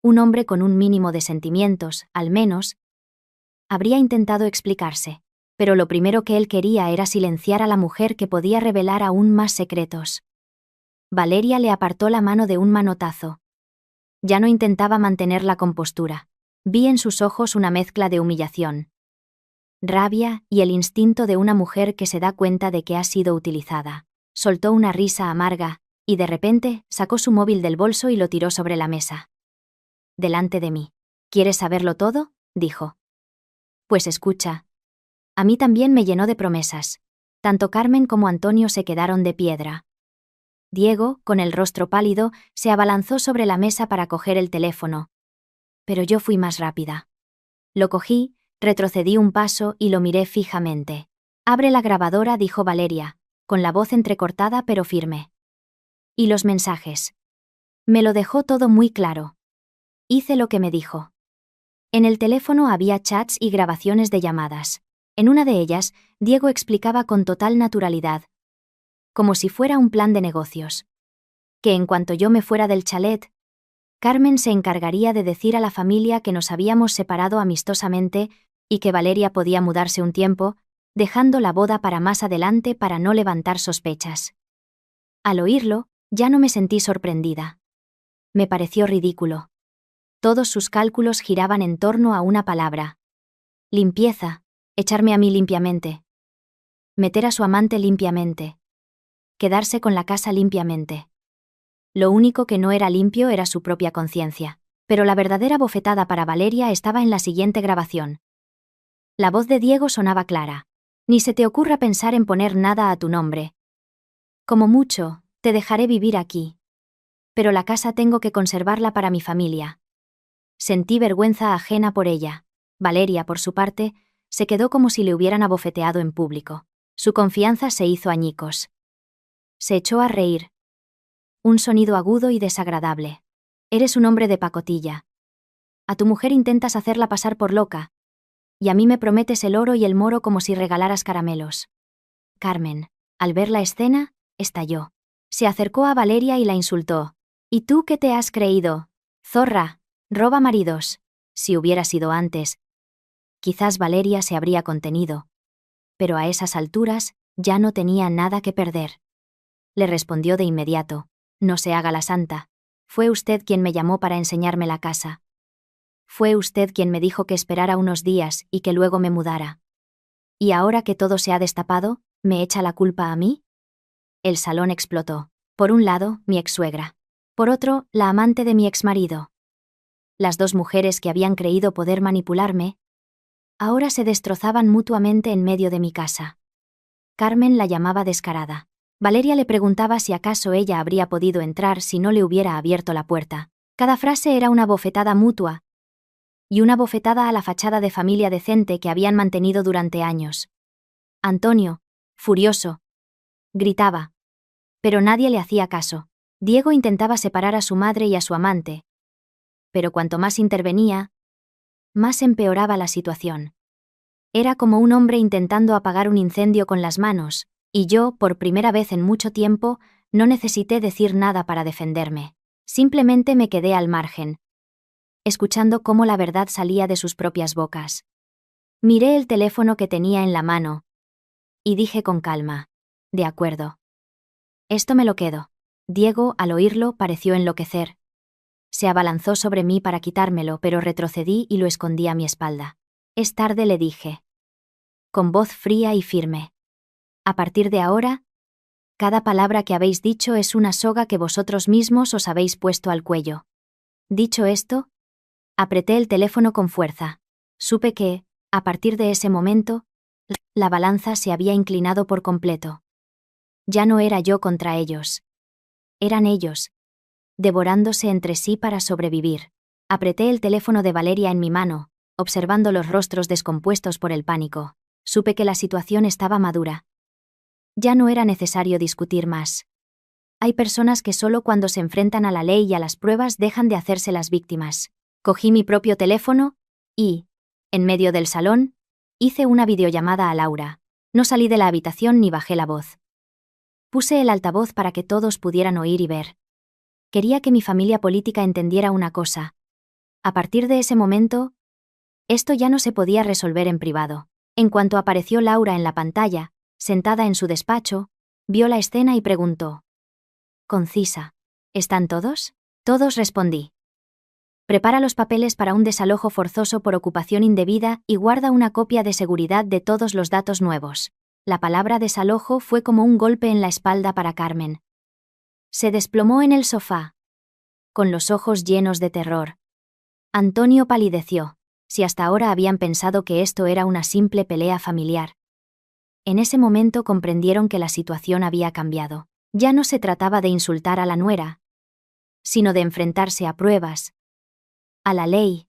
Un hombre con un mínimo de sentimientos, al menos, habría intentado explicarse, pero lo primero que él quería era silenciar a la mujer que podía revelar aún más secretos. Valeria le apartó la mano de un manotazo. Ya no intentaba mantener la compostura. Vi en sus ojos una mezcla de humillación, rabia y el instinto de una mujer que se da cuenta de que ha sido utilizada. Soltó una risa amarga, y de repente sacó su móvil del bolso y lo tiró sobre la mesa. Delante de mí. ¿Quieres saberlo todo?, dijo. Pues escucha. A mí también me llenó de promesas. Tanto Carmen como Antonio se quedaron de piedra. Diego, con el rostro pálido, se abalanzó sobre la mesa para coger el teléfono. Pero yo fui más rápida. Lo cogí, retrocedí un paso y lo miré fijamente. Abre la grabadora, dijo Valeria, con la voz entrecortada pero firme. ¿Y los mensajes? Me lo dejó todo muy claro. Hice lo que me dijo. En el teléfono había chats y grabaciones de llamadas. En una de ellas, Diego explicaba con total naturalidad, como si fuera un plan de negocios, que en cuanto yo me fuera del chalet, Carmen se encargaría de decir a la familia que nos habíamos separado amistosamente y que Valeria podía mudarse un tiempo, dejando la boda para más adelante para no levantar sospechas. Al oírlo, ya no me sentí sorprendida. Me pareció ridículo. Todos sus cálculos giraban en torno a una palabra. Limpieza, echarme a mí limpiamente. Meter a su amante limpiamente. Quedarse con la casa limpiamente. Lo único que no era limpio era su propia conciencia. Pero la verdadera bofetada para Valeria estaba en la siguiente grabación. La voz de Diego sonaba clara. Ni se te ocurra pensar en poner nada a tu nombre. Como mucho, te dejaré vivir aquí. Pero la casa tengo que conservarla para mi familia. Sentí vergüenza ajena por ella. Valeria, por su parte, se quedó como si le hubieran abofeteado en público. Su confianza se hizo añicos. Se echó a reír. Un sonido agudo y desagradable. Eres un hombre de pacotilla. A tu mujer intentas hacerla pasar por loca. Y a mí me prometes el oro y el moro como si regalaras caramelos. Carmen, al ver la escena, estalló. Se acercó a Valeria y la insultó. ¿Y tú qué te has creído? Zorra, roba maridos. Si hubiera sido antes, quizás Valeria se habría contenido. Pero a esas alturas, ya no tenía nada que perder. Le respondió de inmediato. No se haga la santa. Fue usted quien me llamó para enseñarme la casa. Fue usted quien me dijo que esperara unos días y que luego me mudara. Y ahora que todo se ha destapado, ¿me echa la culpa a mí? El salón explotó. Por un lado, mi ex-suegra. Por otro, la amante de mi exmarido. Las dos mujeres que habían creído poder manipularme, ahora se destrozaban mutuamente en medio de mi casa. Carmen la llamaba descarada. Valeria le preguntaba si acaso ella habría podido entrar si no le hubiera abierto la puerta. Cada frase era una bofetada mutua, y una bofetada a la fachada de familia decente que habían mantenido durante años. Antonio, furioso, gritaba. Pero nadie le hacía caso. Diego intentaba separar a su madre y a su amante. Pero cuanto más intervenía, más empeoraba la situación. Era como un hombre intentando apagar un incendio con las manos, y yo, por primera vez en mucho tiempo, no necesité decir nada para defenderme. Simplemente me quedé al margen, escuchando cómo la verdad salía de sus propias bocas. Miré el teléfono que tenía en la mano, y dije con calma: de acuerdo. Esto me lo quedo. Diego, al oírlo, pareció enloquecer. Se abalanzó sobre mí para quitármelo, pero retrocedí y lo escondí a mi espalda. Es tarde, le dije, con voz fría y firme. A partir de ahora, cada palabra que habéis dicho es una soga que vosotros mismos os habéis puesto al cuello. Dicho esto, apreté el teléfono con fuerza. Supe que, a partir de ese momento, la balanza se había inclinado por completo. Ya no era yo contra ellos. Eran ellos, devorándose entre sí para sobrevivir. Apreté el teléfono de Valeria en mi mano, observando los rostros descompuestos por el pánico. Supe que la situación estaba madura. Ya no era necesario discutir más. Hay personas que solo cuando se enfrentan a la ley y a las pruebas dejan de hacerse las víctimas. Cogí mi propio teléfono y, en medio del salón, hice una videollamada a Laura. No salí de la habitación ni bajé la voz. Puse el altavoz para que todos pudieran oír y ver. Quería que mi familia política entendiera una cosa. A partir de ese momento, esto ya no se podía resolver en privado. En cuanto apareció Laura en la pantalla, sentada en su despacho, vio la escena y preguntó: concisa, ¿están todos? Todos, respondí. Prepara los papeles para un desalojo forzoso por ocupación indebida y guarda una copia de seguridad de todos los datos nuevos. La palabra desalojo fue como un golpe en la espalda para Carmen. Se desplomó en el sofá, con los ojos llenos de terror. Antonio palideció. Si hasta ahora habían pensado que esto era una simple pelea familiar. En ese momento comprendieron que la situación había cambiado. Ya no se trataba de insultar a la nuera, sino de enfrentarse a pruebas, a la ley,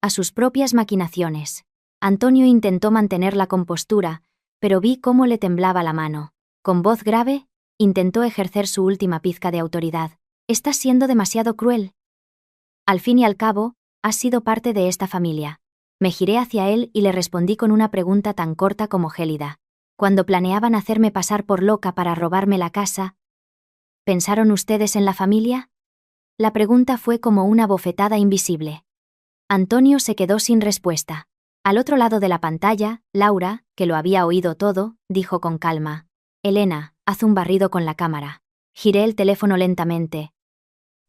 a sus propias maquinaciones. Antonio intentó mantener la compostura, pero vi cómo le temblaba la mano. Con voz grave, intentó ejercer su última pizca de autoridad. Estás siendo demasiado cruel. Al fin y al cabo, has sido parte de esta familia. Me giré hacia él y le respondí con una pregunta tan corta como gélida. Cuando planeaban hacerme pasar por loca para robarme la casa, ¿pensaron ustedes en la familia? La pregunta fue como una bofetada invisible. Antonio se quedó sin respuesta. Al otro lado de la pantalla, Laura, que lo había oído todo, dijo con calma: Elena, haz un barrido con la cámara. Giré el teléfono lentamente,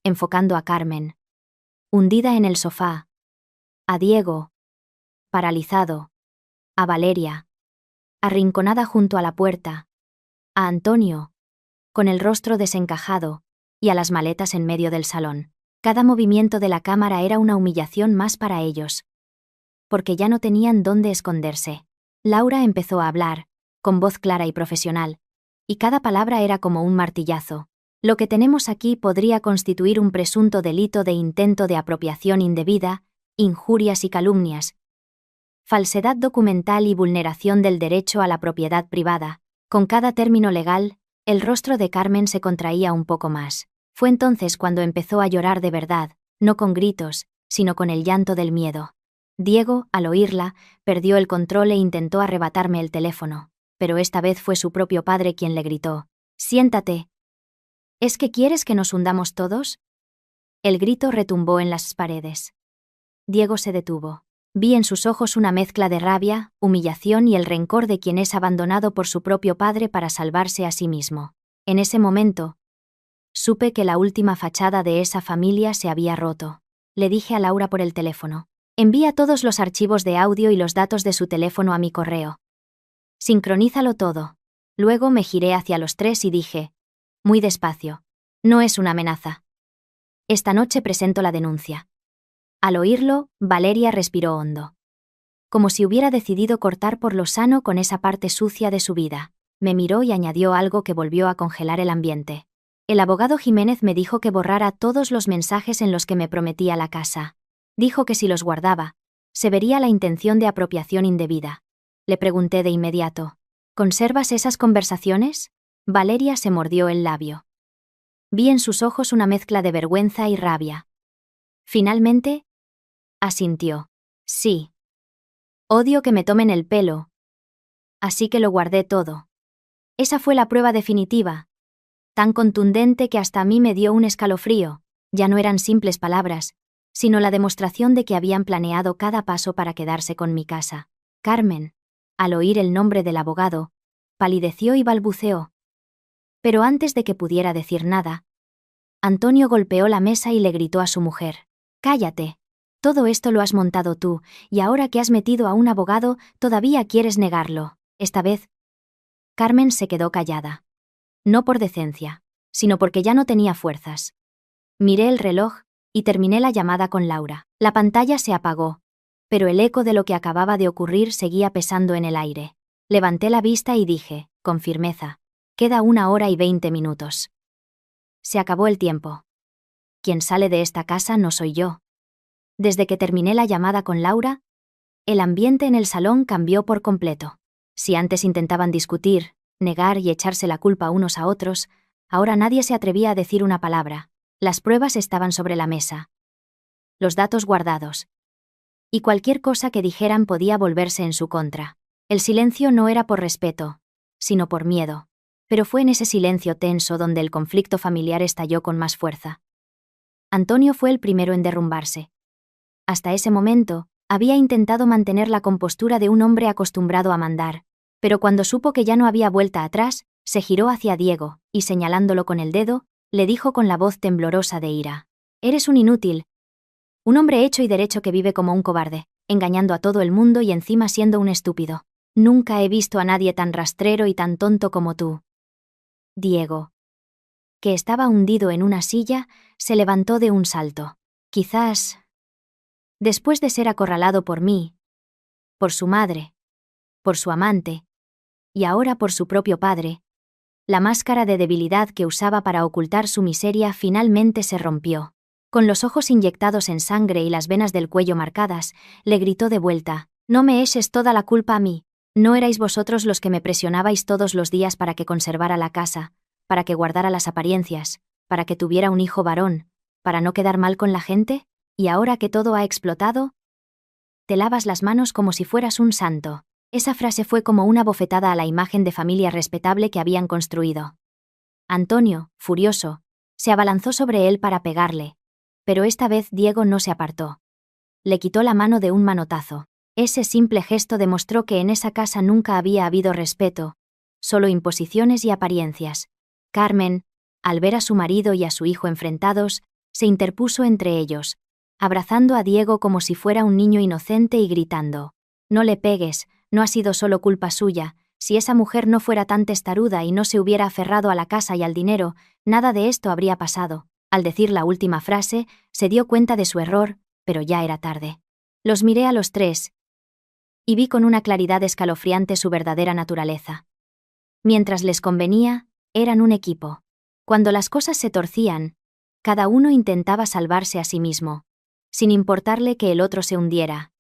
enfocando a Carmen, hundida en el sofá, a Diego, paralizado, a Valeria, arrinconada junto a la puerta, a Antonio, con el rostro desencajado, y a las maletas en medio del salón. Cada movimiento de la cámara era una humillación más para ellos, porque ya no tenían dónde esconderse. Laura empezó a hablar, con voz clara y profesional, y cada palabra era como un martillazo. Lo que tenemos aquí podría constituir un presunto delito de intento de apropiación indebida, injurias y calumnias, falsedad documental y vulneración del derecho a la propiedad privada. Con cada término legal, el rostro de Carmen se contraía un poco más. Fue entonces cuando empezó a llorar de verdad, no con gritos, sino con el llanto del miedo. Diego, al oírla, perdió el control e intentó arrebatarme el teléfono, pero esta vez fue su propio padre quien le gritó: «Siéntate. ¿Es que quieres que nos hundamos todos?» El grito retumbó en las paredes. Diego se detuvo. Vi en sus ojos una mezcla de rabia, humillación y el rencor de quien es abandonado por su propio padre para salvarse a sí mismo. En ese momento, supe que la última fachada de esa familia se había roto. Le dije a Laura por el teléfono: «Envía todos los archivos de audio y los datos de su teléfono a mi correo. Sincronízalo todo». Luego me giré hacia los tres y dije, muy despacio: «No es una amenaza. Esta noche presento la denuncia». Al oírlo, Valeria respiró hondo, como si hubiera decidido cortar por lo sano con esa parte sucia de su vida. Me miró y añadió algo que volvió a congelar el ambiente. «El abogado Jiménez me dijo que borrara todos los mensajes en los que me prometía la casa. Dijo que si los guardaba, se vería la intención de apropiación indebida». Le pregunté de inmediato: «¿Conservas esas conversaciones?» Valeria se mordió el labio. Vi en sus ojos una mezcla de vergüenza y rabia. Finalmente, asintió. Sí. Odio que me tomen el pelo. Así que lo guardé todo. Esa fue la prueba definitiva. Tan contundente que hasta a mí me dio un escalofrío. Ya no eran simples palabras, sino la demostración de que habían planeado cada paso para quedarse con mi casa. Carmen, al oír el nombre del abogado, palideció y balbuceó. Pero antes de que pudiera decir nada, Antonio golpeó la mesa y le gritó a su mujer: «Cállate. Todo esto lo has montado tú, y ahora que has metido a un abogado, todavía quieres negarlo». Esta vez, Carmen se quedó callada. No por decencia, sino porque ya no tenía fuerzas. Miré el reloj y terminé la llamada con Laura. La pantalla se apagó, pero el eco de lo que acababa de ocurrir seguía pesando en el aire. Levanté la vista y dije, con firmeza: «Queda 1 hora y 20 minutos». Se acabó el tiempo. Quien sale de esta casa no soy yo. Desde que terminé la llamada con Laura, el ambiente en el salón cambió por completo. Si antes intentaban discutir, negar y echarse la culpa unos a otros, ahora nadie se atrevía a decir una palabra. Las pruebas estaban sobre la mesa. Los datos guardados. Y cualquier cosa que dijeran podía volverse en su contra. El silencio no era por respeto, sino por miedo. Pero fue en ese silencio tenso donde el conflicto familiar estalló con más fuerza. Antonio fue el primero en derrumbarse. Hasta ese momento, había intentado mantener la compostura de un hombre acostumbrado a mandar, pero cuando supo que ya no había vuelta atrás, se giró hacia Diego, y señalándolo con el dedo, le dijo con la voz temblorosa de ira: «Eres un inútil. Un hombre hecho y derecho que vive como un cobarde, engañando a todo el mundo y encima siendo un estúpido. Nunca he visto a nadie tan rastrero y tan tonto como tú». Diego, que estaba hundido en una silla, se levantó de un salto. Quizás, después de ser acorralado por mí, por su madre, por su amante, y ahora por su propio padre, la máscara de debilidad que usaba para ocultar su miseria finalmente se rompió. Con los ojos inyectados en sangre y las venas del cuello marcadas, le gritó de vuelta: «No me eches toda la culpa a mí. ¿No erais vosotros los que me presionabais todos los días para que conservara la casa, para que guardara las apariencias, para que tuviera un hijo varón, para no quedar mal con la gente? ¿Y ahora que todo ha explotado? Te lavas las manos como si fueras un santo». Esa frase fue como una bofetada a la imagen de familia respetable que habían construido. Antonio, furioso, se abalanzó sobre él para pegarle, pero esta vez Diego no se apartó. Le quitó la mano de un manotazo. Ese simple gesto demostró que en esa casa nunca había habido respeto, solo imposiciones y apariencias. Carmen, al ver a su marido y a su hijo enfrentados, se interpuso entre ellos, abrazando a Diego como si fuera un niño inocente y gritando: «No le pegues, no ha sido solo culpa suya. Si esa mujer no fuera tan testaruda y no se hubiera aferrado a la casa y al dinero, nada de esto habría pasado». Al decir la última frase, se dio cuenta de su error, pero ya era tarde. Los miré a los tres, y vi con una claridad escalofriante su verdadera naturaleza. Mientras les convenía, eran un equipo. Cuando las cosas se torcían, cada uno intentaba salvarse a sí mismo, sin importarle que el otro se hundiera.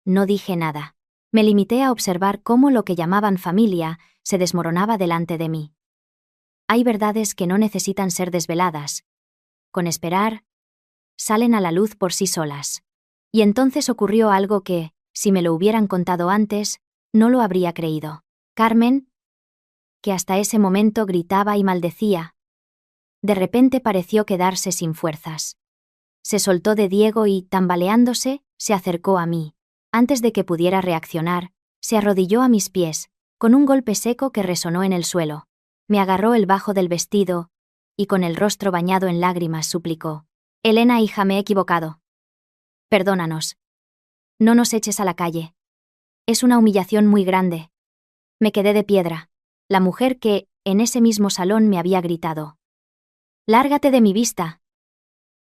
No dije nada. Me limité a observar cómo lo que llamaban familia se desmoronaba delante de mí. Hay verdades que no necesitan ser desveladas. Con esperar, salen a la luz por sí solas. Y entonces ocurrió algo que, si me lo hubieran contado antes, no lo habría creído. Carmen, que hasta ese momento gritaba y maldecía, de repente pareció quedarse sin fuerzas. Se soltó de Diego y, tambaleándose, se acercó a mí. Antes de que pudiera reaccionar, se arrodilló a mis pies, con un golpe seco que resonó en el suelo. Me agarró el bajo del vestido, y con el rostro bañado en lágrimas suplicó: «Elena, hija, me he equivocado. Perdónanos. No nos eches a la calle. Es una humillación muy grande». Me quedé de piedra. La mujer que, en ese mismo salón, me había gritado: «Lárgate de mi vista».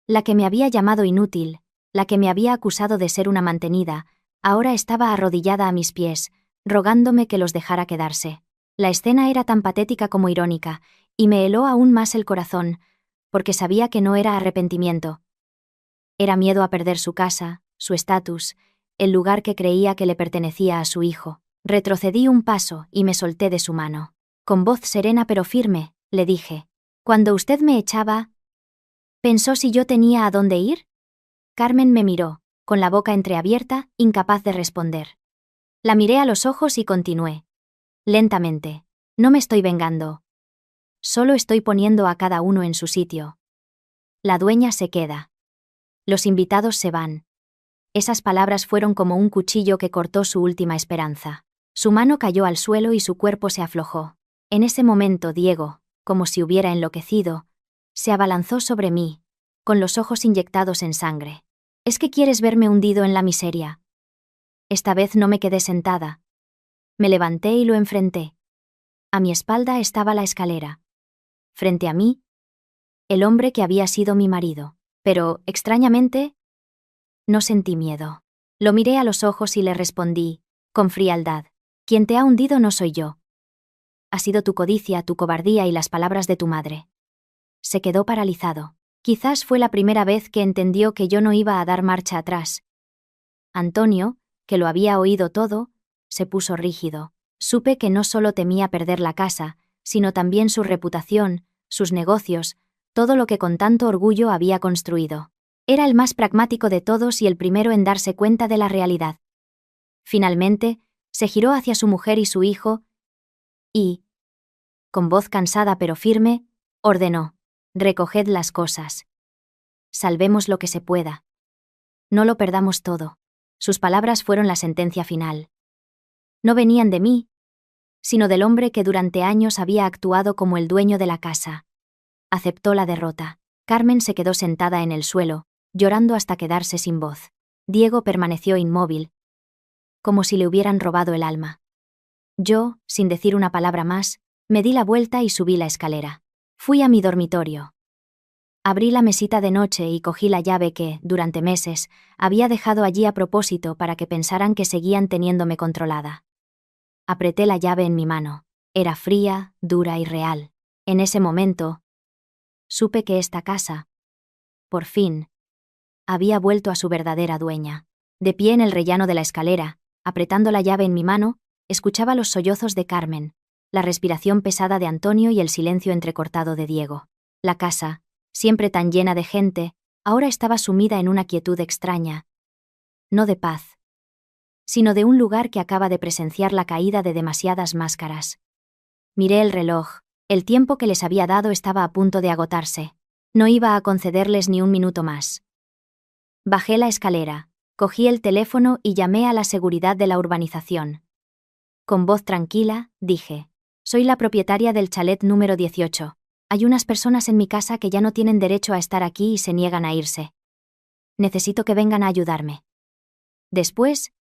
La que me había llamado inútil, la que me había acusado de ser una mantenida, ahora estaba arrodillada a mis pies, rogándome que los dejara quedarse. La escena era tan patética como irónica, y me heló aún más el corazón, porque sabía que no era arrepentimiento. Era miedo a perder su casa, su estatus, el lugar que creía que le pertenecía a su hijo. Retrocedí un paso y me solté de su mano. Con voz serena pero firme, le dije: «Cuando usted me echaba, ¿pensó si yo tenía a dónde ir?». Carmen me miró, con la boca entreabierta, incapaz de responder. La miré a los ojos y continué. Lentamente. No me estoy vengando. Solo estoy poniendo a cada uno en su sitio. La dueña se queda. Los invitados se van. Esas palabras fueron como un cuchillo que cortó su última esperanza. Su mano cayó al suelo y su cuerpo se aflojó. En ese momento Diego, como si hubiera enloquecido, se abalanzó sobre mí, con los ojos inyectados en sangre. ¿Es que quieres verme hundido en la miseria? Esta vez no me quedé sentada. Me levanté y lo enfrenté. A mi espalda estaba la escalera. Frente a mí, el hombre que había sido mi marido. Pero, extrañamente, no sentí miedo. Lo miré a los ojos y le respondí, con frialdad: quien te ha hundido no soy yo. Ha sido tu codicia, tu cobardía y las palabras de tu madre. Se quedó paralizado. Quizás fue la primera vez que entendió que yo no iba a dar marcha atrás. Antonio, que lo había oído todo, se puso rígido. Supe que no solo temía perder la casa, sino también su reputación, sus negocios, todo lo que con tanto orgullo había construido. Era el más pragmático de todos y el primero en darse cuenta de la realidad. Finalmente, se giró hacia su mujer y su hijo y, con voz cansada pero firme, ordenó: recoged las cosas. Salvemos lo que se pueda. No lo perdamos todo. Sus palabras fueron la sentencia final. No venían de mí, sino del hombre que durante años había actuado como el dueño de la casa. Aceptó la derrota. Carmen se quedó sentada en el suelo, llorando hasta quedarse sin voz. Diego permaneció inmóvil, como si le hubieran robado el alma. Yo, sin decir una palabra más, me di la vuelta y subí la escalera. Fui a mi dormitorio. Abrí la mesita de noche y cogí la llave que, durante meses, había dejado allí a propósito para que pensaran que seguían teniéndome controlada. Apreté la llave en mi mano. Era fría, dura y real. En ese momento, supe que esta casa, por fin, había vuelto a su verdadera dueña. De pie en el rellano de la escalera, apretando la llave en mi mano, escuchaba los sollozos de Carmen, la respiración pesada de Antonio y el silencio entrecortado de Diego. La casa, siempre tan llena de gente, ahora estaba sumida en una quietud extraña. No de paz, sino de un lugar que acaba de presenciar la caída de demasiadas máscaras. Miré el reloj. El tiempo que les había dado estaba a punto de agotarse. No iba a concederles ni un minuto más. Bajé la escalera, cogí el teléfono y llamé a la seguridad de la urbanización. Con voz tranquila, dije: soy la propietaria del chalet número 18. Hay unas personas en mi casa que ya no tienen derecho a estar aquí y se niegan a irse. Necesito que vengan a ayudarme. Después,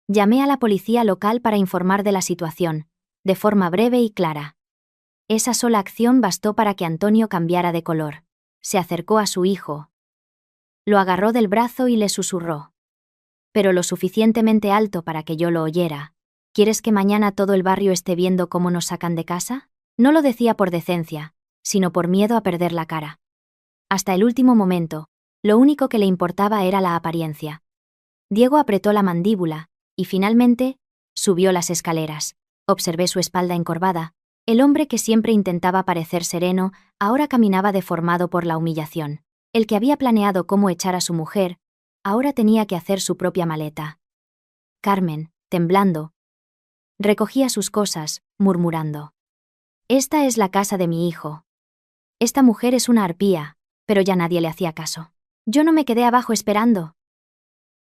llamé a la policía local para informar de la situación, de forma breve y clara. Esa sola acción bastó para que Antonio cambiara de color. Se acercó a su hijo. Lo agarró del brazo y le susurró, pero lo suficientemente alto para que yo lo oyera: ¿quieres que mañana todo el barrio esté viendo cómo nos sacan de casa? No lo decía por decencia, sino por miedo a perder la cara. Hasta el último momento, lo único que le importaba era la apariencia. Diego apretó la mandíbula, y finalmente, subió las escaleras. Observé su espalda encorvada. El hombre que siempre intentaba parecer sereno, ahora caminaba deformado por la humillación. El que había planeado cómo echar a su mujer, ahora tenía que hacer su propia maleta. Carmen, temblando, recogía sus cosas, murmurando: esta es la casa de mi hijo. Esta mujer es una arpía, pero ya nadie le hacía caso. Yo no me quedé abajo esperando.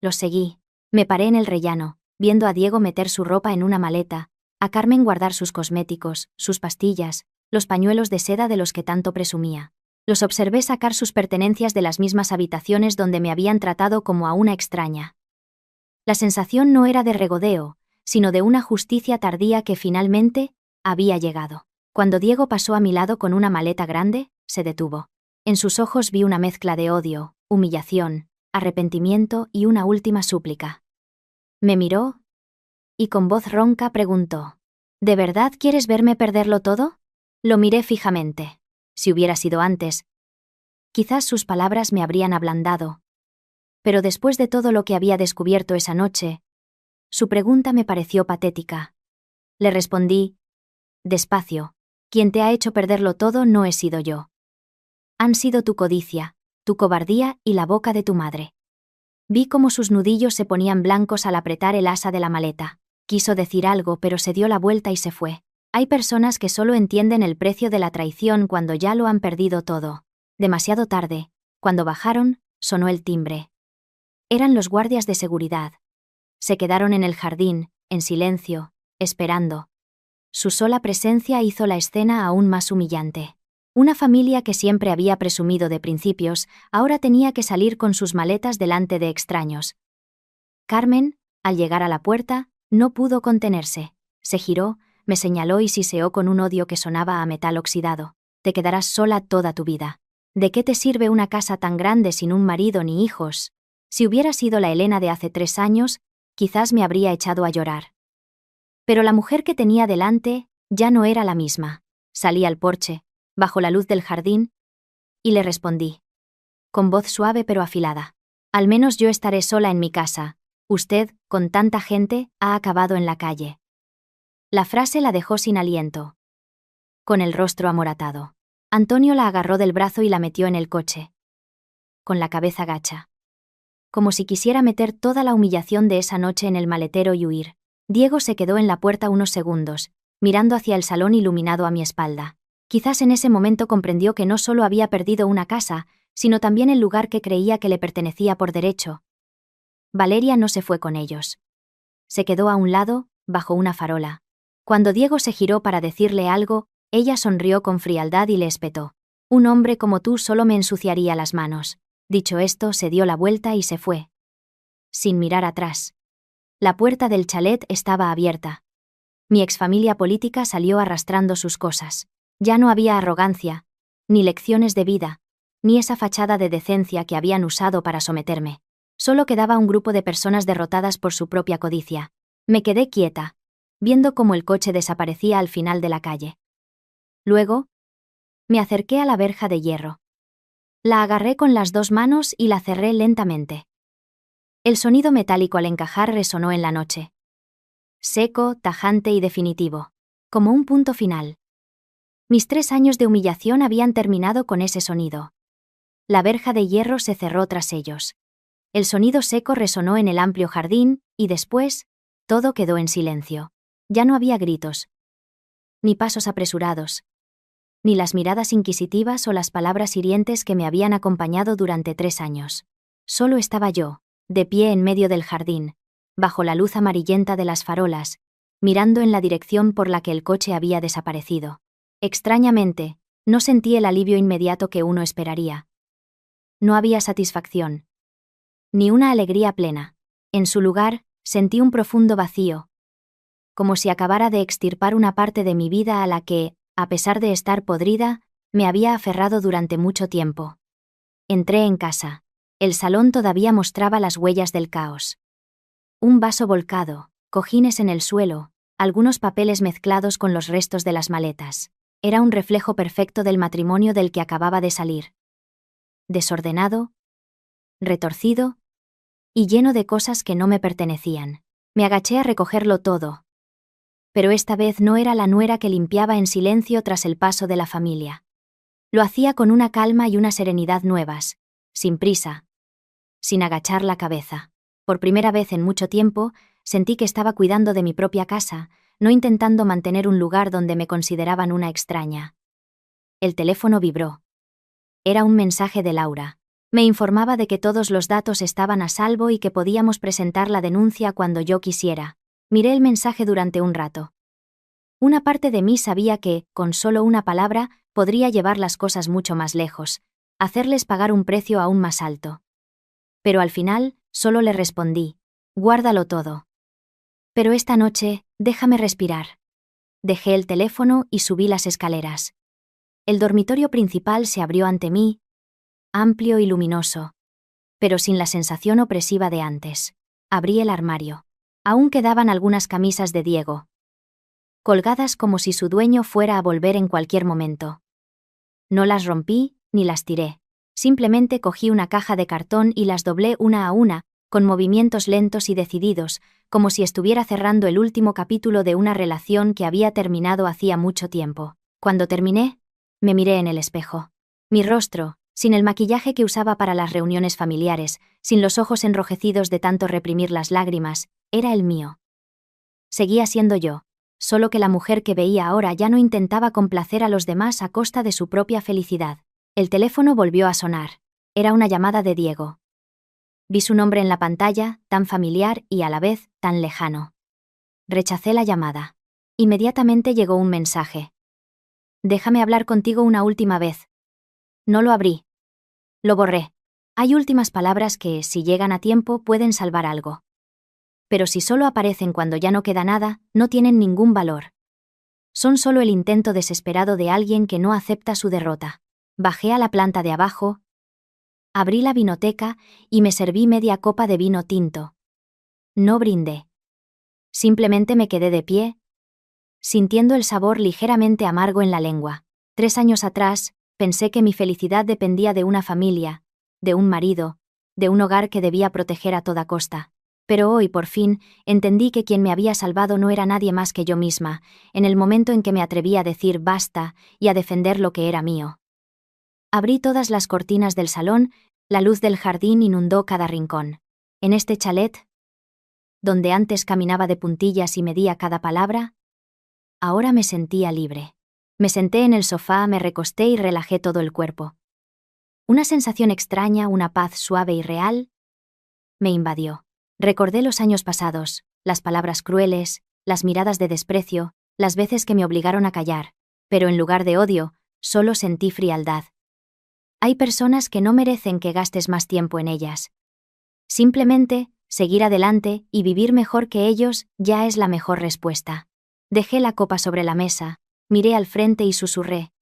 Los seguí. Me paré en el rellano, viendo a Diego meter su ropa en una maleta, a Carmen guardar sus cosméticos, sus pastillas, los pañuelos de seda de los que tanto presumía. Los observé sacar sus pertenencias de las mismas habitaciones donde me habían tratado como a una extraña. La sensación no era de regodeo, sino de una justicia tardía que finalmente había llegado. Cuando Diego pasó a mi lado con una maleta grande, se detuvo. En sus ojos vi una mezcla de odio, humillación, arrepentimiento y una última súplica. Me miró y con voz ronca preguntó: ¿de verdad quieres verme perderlo todo? Lo miré fijamente. Si hubiera sido antes, quizás sus palabras me habrían ablandado. Pero después de todo lo que había descubierto esa noche, su pregunta me pareció patética. Le respondí, despacio: quien te ha hecho perderlo todo no he sido yo. Han sido tu codicia, tu cobardía y la boca de tu madre. Vi cómo sus nudillos se ponían blancos al apretar el asa de la maleta. Quiso decir algo, pero se dio la vuelta y se fue. Hay personas que solo entienden el precio de la traición cuando ya lo han perdido todo. Demasiado tarde, cuando bajaron, sonó el timbre. Eran los guardias de seguridad. Se quedaron en el jardín, en silencio, esperando. Su sola presencia hizo la escena aún más humillante. Una familia que siempre había presumido de principios, ahora tenía que salir con sus maletas delante de extraños. Carmen, al llegar a la puerta, no pudo contenerse. Se giró, me señaló y siseó con un odio que sonaba a metal oxidado. Te quedarás sola toda tu vida. ¿De qué te sirve una casa tan grande sin un marido ni hijos? Si hubiera sido la Elena de hace 3 años, quizás me habría echado a llorar. Pero la mujer que tenía delante ya no era la misma. Salí al porche, bajo la luz del jardín, y le respondí. Con voz suave pero afilada. Al menos yo estaré sola en mi casa. Usted, con tanta gente, ha acabado en la calle. La frase la dejó sin aliento. Con el rostro amoratado. Antonio la agarró del brazo y la metió en el coche. Con la cabeza gacha. Como si quisiera meter toda la humillación de esa noche en el maletero y huir. Diego se quedó en la puerta unos segundos, mirando hacia el salón iluminado a mi espalda. Quizás en ese momento comprendió que no solo había perdido una casa, sino también el lugar que creía que le pertenecía por derecho. Valeria no se fue con ellos. Se quedó a un lado, bajo una farola. Cuando Diego se giró para decirle algo, ella sonrió con frialdad y le espetó. Un hombre como tú solo me ensuciaría las manos. Dicho esto, se dio la vuelta y se fue. Sin mirar atrás. La puerta del chalet estaba abierta. Mi exfamilia política salió arrastrando sus cosas. Ya no había arrogancia, ni lecciones de vida, ni esa fachada de decencia que habían usado para someterme. Solo quedaba un grupo de personas derrotadas por su propia codicia. Me quedé quieta, viendo cómo el coche desaparecía al final de la calle. Luego, me acerqué a la verja de hierro. La agarré con las 2 manos y la cerré lentamente. El sonido metálico al encajar resonó en la noche. Seco, tajante y definitivo. Como un punto final. Mis 3 años de humillación habían terminado con ese sonido. La verja de hierro se cerró tras ellos. El sonido seco resonó en el amplio jardín, y después, todo quedó en silencio. Ya no había gritos. Ni pasos apresurados. Ni las miradas inquisitivas o las palabras hirientes que me habían acompañado durante 3 años. Solo estaba yo, de pie en medio del jardín, bajo la luz amarillenta de las farolas, mirando en la dirección por la que el coche había desaparecido. Extrañamente, no sentí el alivio inmediato que uno esperaría. No había satisfacción. Ni una alegría plena. En su lugar, sentí un profundo vacío. Como si acabara de extirpar una parte de mi vida a la que, a pesar de estar podrida, me había aferrado durante mucho tiempo. Entré en casa. El salón todavía mostraba las huellas del caos. Un vaso volcado, cojines en el suelo, algunos papeles mezclados con los restos de las maletas. Era un reflejo perfecto del matrimonio del que acababa de salir. Desordenado, retorcido y lleno de cosas que no me pertenecían. Me agaché a recogerlo todo. Pero esta vez no era la nuera que limpiaba en silencio tras el paso de la familia. Lo hacía con una calma y una serenidad nuevas, sin prisa, sin agachar la cabeza. Por primera vez en mucho tiempo, sentí que estaba cuidando de mi propia casa, no intentando mantener un lugar donde me consideraban una extraña. El teléfono vibró. Era un mensaje de Laura. Me informaba de que todos los datos estaban a salvo y que podíamos presentar la denuncia cuando yo quisiera. Miré el mensaje durante un rato. Una parte de mí sabía que, con solo una palabra, podría llevar las cosas mucho más lejos, hacerles pagar un precio aún más alto. Pero al final, solo le respondí, guárdalo todo. Pero esta noche, déjame respirar. Dejé el teléfono y subí las escaleras. El dormitorio principal se abrió ante mí, amplio y luminoso, pero sin la sensación opresiva de antes. Abrí el armario. Aún quedaban algunas camisas de Diego, colgadas como si su dueño fuera a volver en cualquier momento. No las rompí, ni las tiré. Simplemente cogí una caja de cartón y las doblé una a una, con movimientos lentos y decididos, como si estuviera cerrando el último capítulo de una relación que había terminado hacía mucho tiempo. Cuando terminé, me miré en el espejo. Mi rostro, sin el maquillaje que usaba para las reuniones familiares, sin los ojos enrojecidos de tanto reprimir las lágrimas, era el mío. Seguía siendo yo, solo que la mujer que veía ahora ya no intentaba complacer a los demás a costa de su propia felicidad. El teléfono volvió a sonar. Era una llamada de Diego. Vi su nombre en la pantalla, tan familiar y a la vez tan lejano. Rechacé la llamada. Inmediatamente llegó un mensaje. Déjame hablar contigo una última vez. No lo abrí. Lo borré. Hay últimas palabras que, si llegan a tiempo, pueden salvar algo. Pero si solo aparecen cuando ya no queda nada, no tienen ningún valor. Son solo el intento desesperado de alguien que no acepta su derrota. Bajé a la planta de abajo, abrí la vinoteca y me serví media copa de vino tinto. No brindé. Simplemente me quedé de pie, sintiendo el sabor ligeramente amargo en la lengua. 3 años atrás, pensé que mi felicidad dependía de una familia, de un marido, de un hogar que debía proteger a toda costa. Pero hoy, por fin, entendí que quien me había salvado no era nadie más que yo misma, en el momento en que me atreví a decir basta y a defender lo que era mío. Abrí todas las cortinas del salón, la luz del jardín inundó cada rincón. En este chalet, donde antes caminaba de puntillas y medía cada palabra, ahora me sentía libre. Me senté en el sofá, me recosté y relajé todo el cuerpo. Una sensación extraña, una paz suave y real, me invadió. Recordé los años pasados, las palabras crueles, las miradas de desprecio, las veces que me obligaron a callar, pero en lugar de odio, solo sentí frialdad. Hay personas que no merecen que gastes más tiempo en ellas. Simplemente, seguir adelante y vivir mejor que ellos ya es la mejor respuesta. Dejé la copa sobre la mesa, miré al frente y susurré,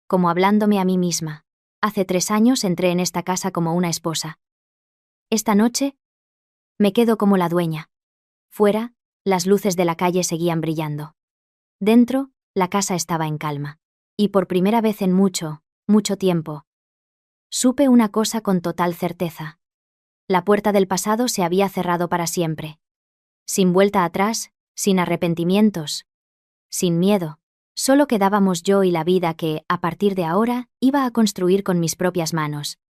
como hablándome a mí misma. Hace 3 años entré en esta casa como una esposa. Esta noche, me quedo como la dueña. Fuera, las luces de la calle seguían brillando. Dentro, la casa estaba en calma. Y por primera vez en mucho, mucho tiempo, supe una cosa con total certeza. La puerta del pasado se había cerrado para siempre. Sin vuelta atrás, sin arrepentimientos, sin miedo. Solo quedábamos yo y la vida que, a partir de ahora, iba a construir con mis propias manos.